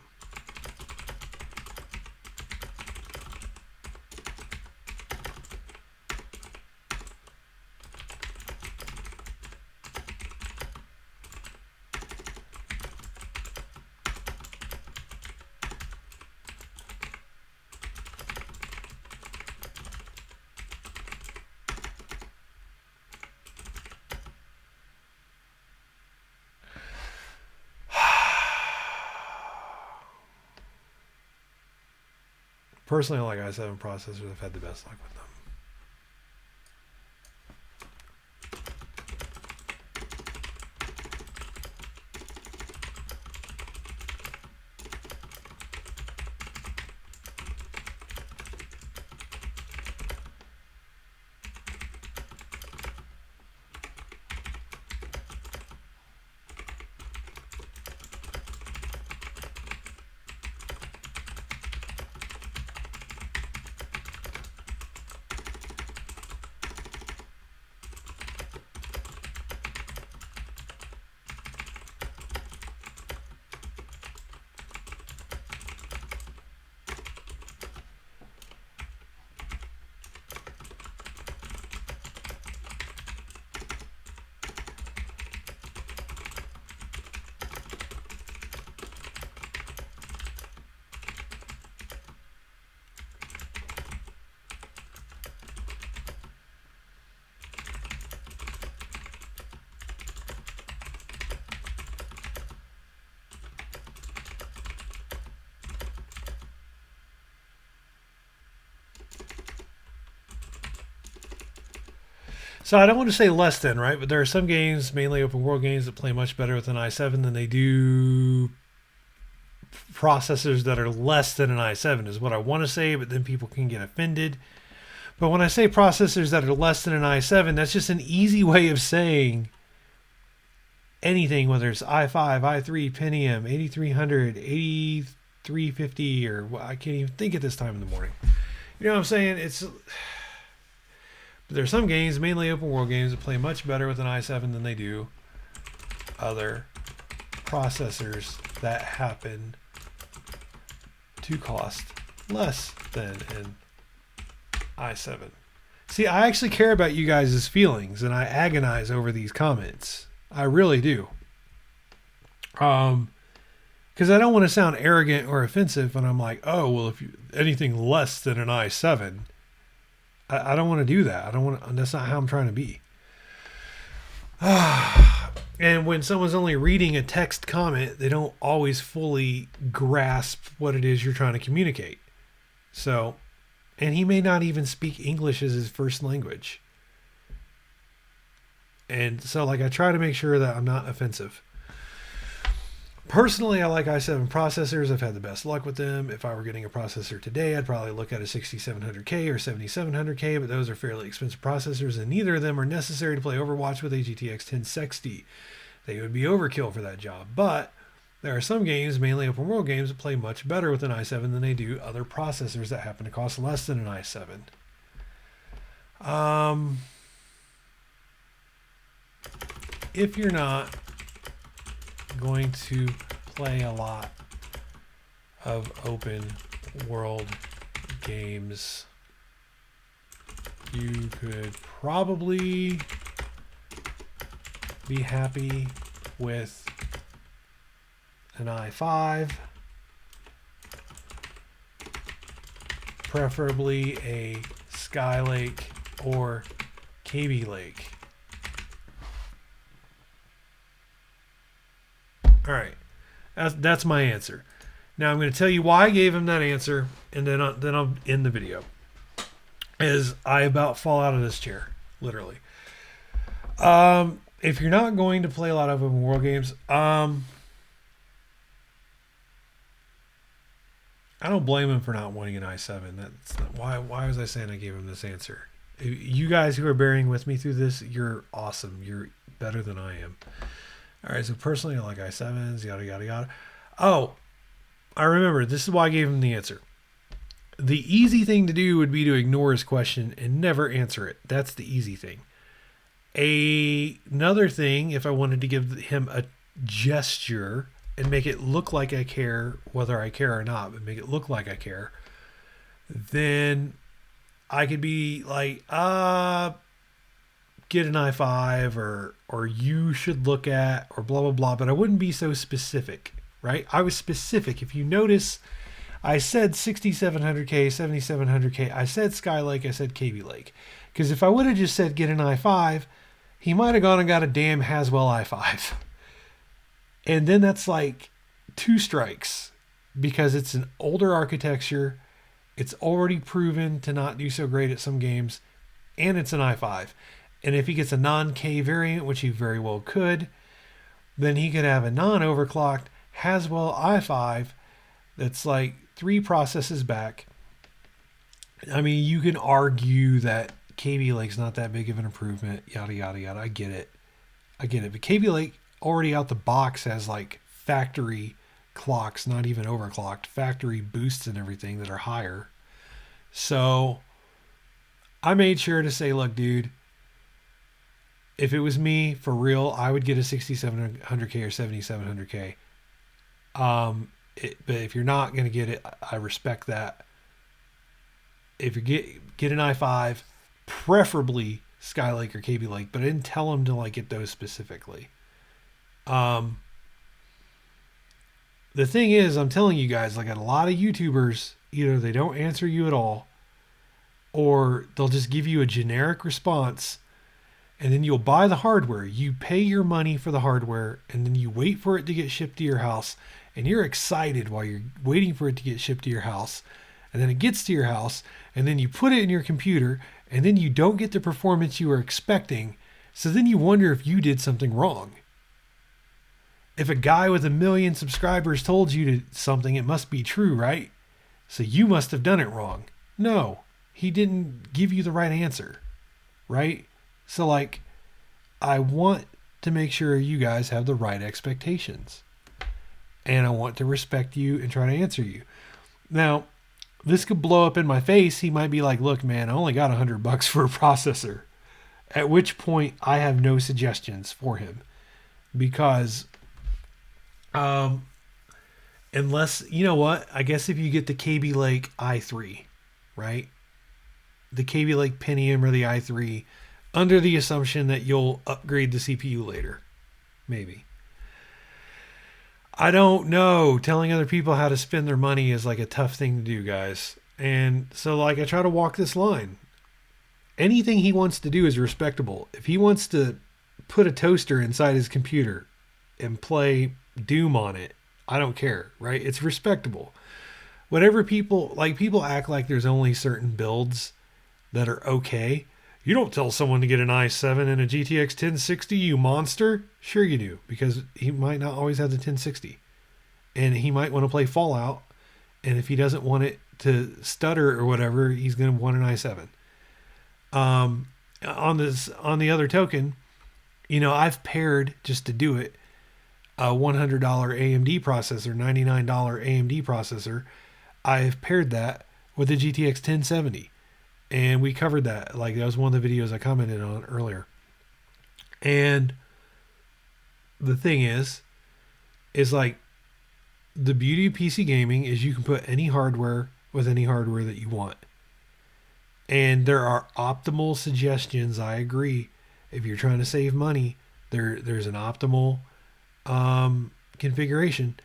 S1: Personally, I like i7 processors. I've had the best luck with them. So I don't want to say less than, right? But there are some games, mainly open world games, that play much better with an i7 than they do processors that are less than an i7 is what I want to say, but then people can get offended. But when I say processors that are less than an i7, that's just an easy way of saying anything, whether it's i5, i3, Pentium, 8300, 8350, or I can't even think at this time in the morning. You know what I'm saying? There are some games, mainly open world games, that play much better with an i7 than they do other processors that happen to cost less than an i7. See, I actually care about you guys' feelings, and I agonize over these comments. I really do. Because I don't want to sound arrogant or offensive, and I'm like, oh, well, if anything less than an i7, I don't want to do that. I don't want. That's not how I'm trying to be. And when someone's only reading a text comment, they don't always fully grasp what it is you're trying to communicate. So, and he may not even speak English as his first language. And so, like, I try to make sure that I'm not offensive. Personally, I like i7 processors. I've had the best luck with them. If I were getting a processor today, I'd probably look at a 6700K or 7700K, but those are fairly expensive processors, and neither of them are necessary to play Overwatch with a GTX 1060. They would be overkill for that job. But there are some games, mainly open world games, that play much better with an i7 than they do other processors that happen to cost less than an i7. If you're not going to play a lot of open world games, you could probably be happy with an i5, preferably a Skylake or Kaby Lake. All right, that's my answer. Now I'm going to tell you why I gave him that answer, and then I'll end the video. As I about fall out of this chair, literally. If you're not going to play a lot of open world games, I don't blame him for not wanting an i7. That's not, why was I saying I gave him this answer? You guys who are bearing with me through this, you're awesome. You're better than I am. All right, so personally, I like i7s, yada, yada, yada. Oh, I remember. This is why I gave him the answer. The easy thing to do would be to ignore his question and never answer it. That's the easy thing. Another thing, if I wanted to give him a gesture and make it look like I care, whether I care or not, but make it look like I care, then I could be like, get an i5 or you should look at or blah, blah, blah. But I wouldn't be so specific, right? I was specific. If you notice, I said 6700K, 7700K. I said Skylake. I said Kaby Lake. Because if I would have just said get an i5, he might have gone and got a damn Haswell i5. And then that's like 2 strikes because it's an older architecture. It's already proven to not do so great at some games. And it's an i5. And if he gets a non-K variant, which he very well could, then he could have a non-overclocked Haswell i5 that's like 3 processes back. I mean, you can argue that Kaby Lake's not that big of an improvement, yada, yada, yada. I get it. But Kaby Lake already out the box has like factory clocks, not even overclocked, factory boosts and everything that are higher. So I made sure to say, look, dude, if it was me, for real, I would get a 6700K or 7700K. But if you're not going to get it, I respect that. If you get an i5, preferably Skylake or Kaby Lake, but I didn't tell him to like get those specifically. The thing is, I'm telling you guys, like a lot of YouTubers, either they don't answer you at all, or they'll just give you a generic response, and then you'll buy the hardware. You pay your money for the hardware, and then you wait for it to get shipped to your house, and you're excited while you're waiting for it to get shipped to your house. And then it gets to your house, and then you put it in your computer, and then you don't get the performance you were expecting. So then you wonder if you did something wrong. If a guy with 1 million subscribers told you something, it must be true, right? So you must have done it wrong. No, he didn't give you the right answer, right? So like, I want to make sure you guys have the right expectations. And I want to respect you and try to answer you. Now, this could blow up in my face. He might be like, look, man, I only got $100 for a processor. At which point I have no suggestions for him. Because, unless, you know what? I guess if you get the Kaby Lake i3, right? The Kaby Lake Pentium or the i3, under the assumption that you'll upgrade the CPU later. Maybe. I don't know. Telling other people how to spend their money is like a tough thing to do, guys. And so like I try to walk this line. anything he wants to do is respectable. If he wants to put a toaster inside his computer and play Doom on it, I don't care, right? It's respectable. Whatever people act like there's only certain builds that are okay. You don't tell someone to get an i7 and a GTX 1060, you monster. Sure you do, because he might not always have the 1060. And he might want to play Fallout, and if he doesn't want it to stutter or whatever, he's going to want an i7. On the other token, I've paired, just to do it, a $100 AMD processor, $99 AMD processor. I've paired that with a GTX 1070. And we covered that. Like, that was one of the videos I commented on earlier. And the thing is like, the beauty of PC gaming is you can put any hardware with any hardware that you want. And there are optimal suggestions. I agree. If you're trying to save money, there's an optimal configuration.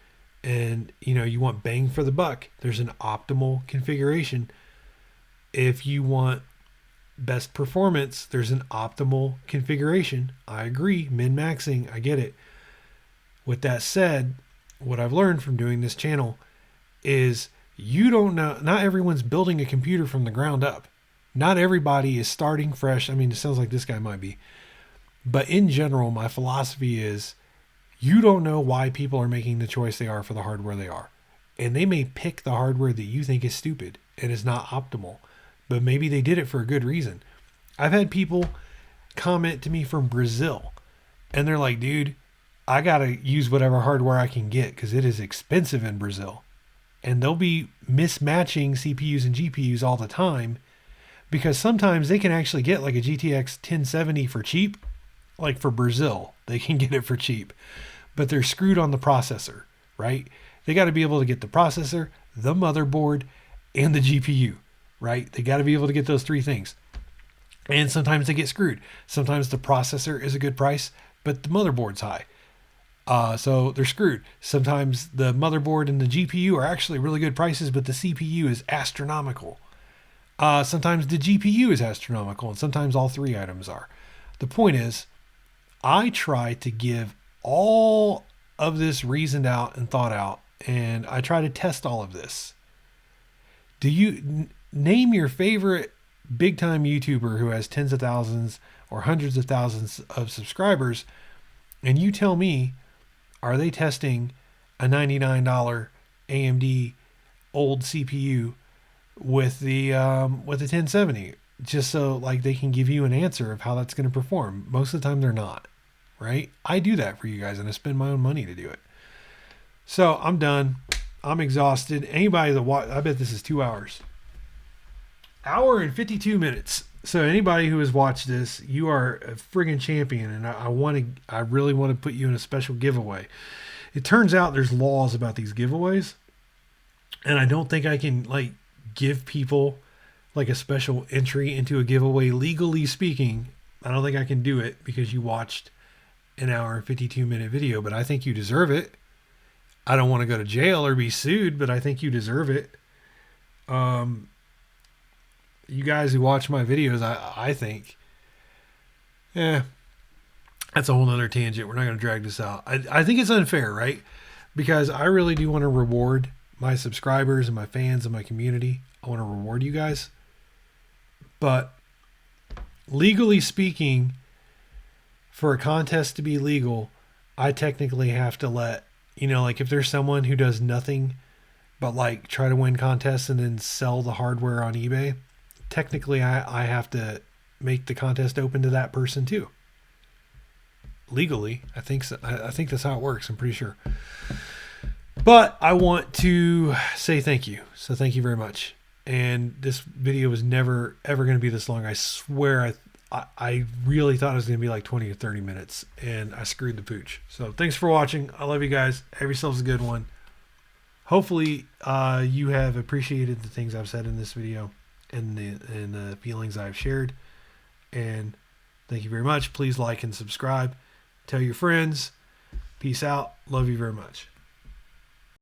S1: And, you want bang for the buck. There's an optimal configuration. If you want best performance, there's an optimal configuration. I agree. Min-maxing, I get it. With that said, what I've learned from doing this channel is you don't know, not everyone's building a computer from the ground up. Not everybody is starting fresh. I mean, it sounds like this guy might be. But in general, my philosophy is you don't know why people are making the choice they are for the hardware they are. And they may pick the hardware that you think is stupid and is not optimal. But maybe they did it for a good reason. I've had people comment to me from Brazil, and they're like, dude, I got to use whatever hardware I can get because it is expensive in Brazil. And they'll be mismatching CPUs and GPUs all the time because sometimes they can actually get like a GTX 1070 for cheap. Like for Brazil, they can get it for cheap, but they're screwed on the processor, right? They got to be able to get the processor, the motherboard, and the GPU, right? They got to be able to get those three things. And sometimes they get screwed. Sometimes the processor is a good price, but the motherboard's high. So they're screwed. Sometimes the motherboard and the GPU are actually really good prices, but the CPU is astronomical. Sometimes the GPU is astronomical, and sometimes all three items are. The point is, I try to give all of this reasoned out and thought out, and I try to test all of this. Do you name your favorite big time YouTuber who has tens of thousands or hundreds of thousands of subscribers, and you tell me, are they testing a $99 AMD old CPU with the 1070? Just so like they can give you an answer of how that's going to perform. Most of the time they're not, right? I do that for you guys, and I spend my own money to do it. So I'm done. I'm exhausted. Anybody that watch, I bet this is 2 hours. Hour and 52 minutes. So anybody who has watched this, you are a friggin' champion, and I really want to put you in a special giveaway. It turns out there's laws about these giveaways, and I don't think I can like give people like a special entry into a giveaway. Legally speaking, I don't think I can do it because you watched an hour and 52-minute video, but I think you deserve it. I don't want to go to jail or be sued, but I think you deserve it. You guys who watch my videos, I think, that's a whole nother tangent. We're not going to drag this out. I think it's unfair, right? Because I really do want to reward my subscribers and my fans and my community. I want to reward you guys. But legally speaking, for a contest to be legal, I technically have to let, like if there's someone who does nothing but like try to win contests and then sell the hardware on eBay, technically I have to make the contest open to that person too. Legally, I think so. I think that's how it works. I'm pretty sure. But I want to say thank you. So thank you very much. And this video was never, ever going to be this long. I swear I really thought it was going to be like 20 or 30 minutes, and I screwed the pooch. So thanks for watching. I love you guys. Have yourselves a good one. Hopefully you have appreciated the things I've said in this video and the feelings I've shared. And thank you very much. Please like and subscribe. Tell your friends. Peace out. Love you very much.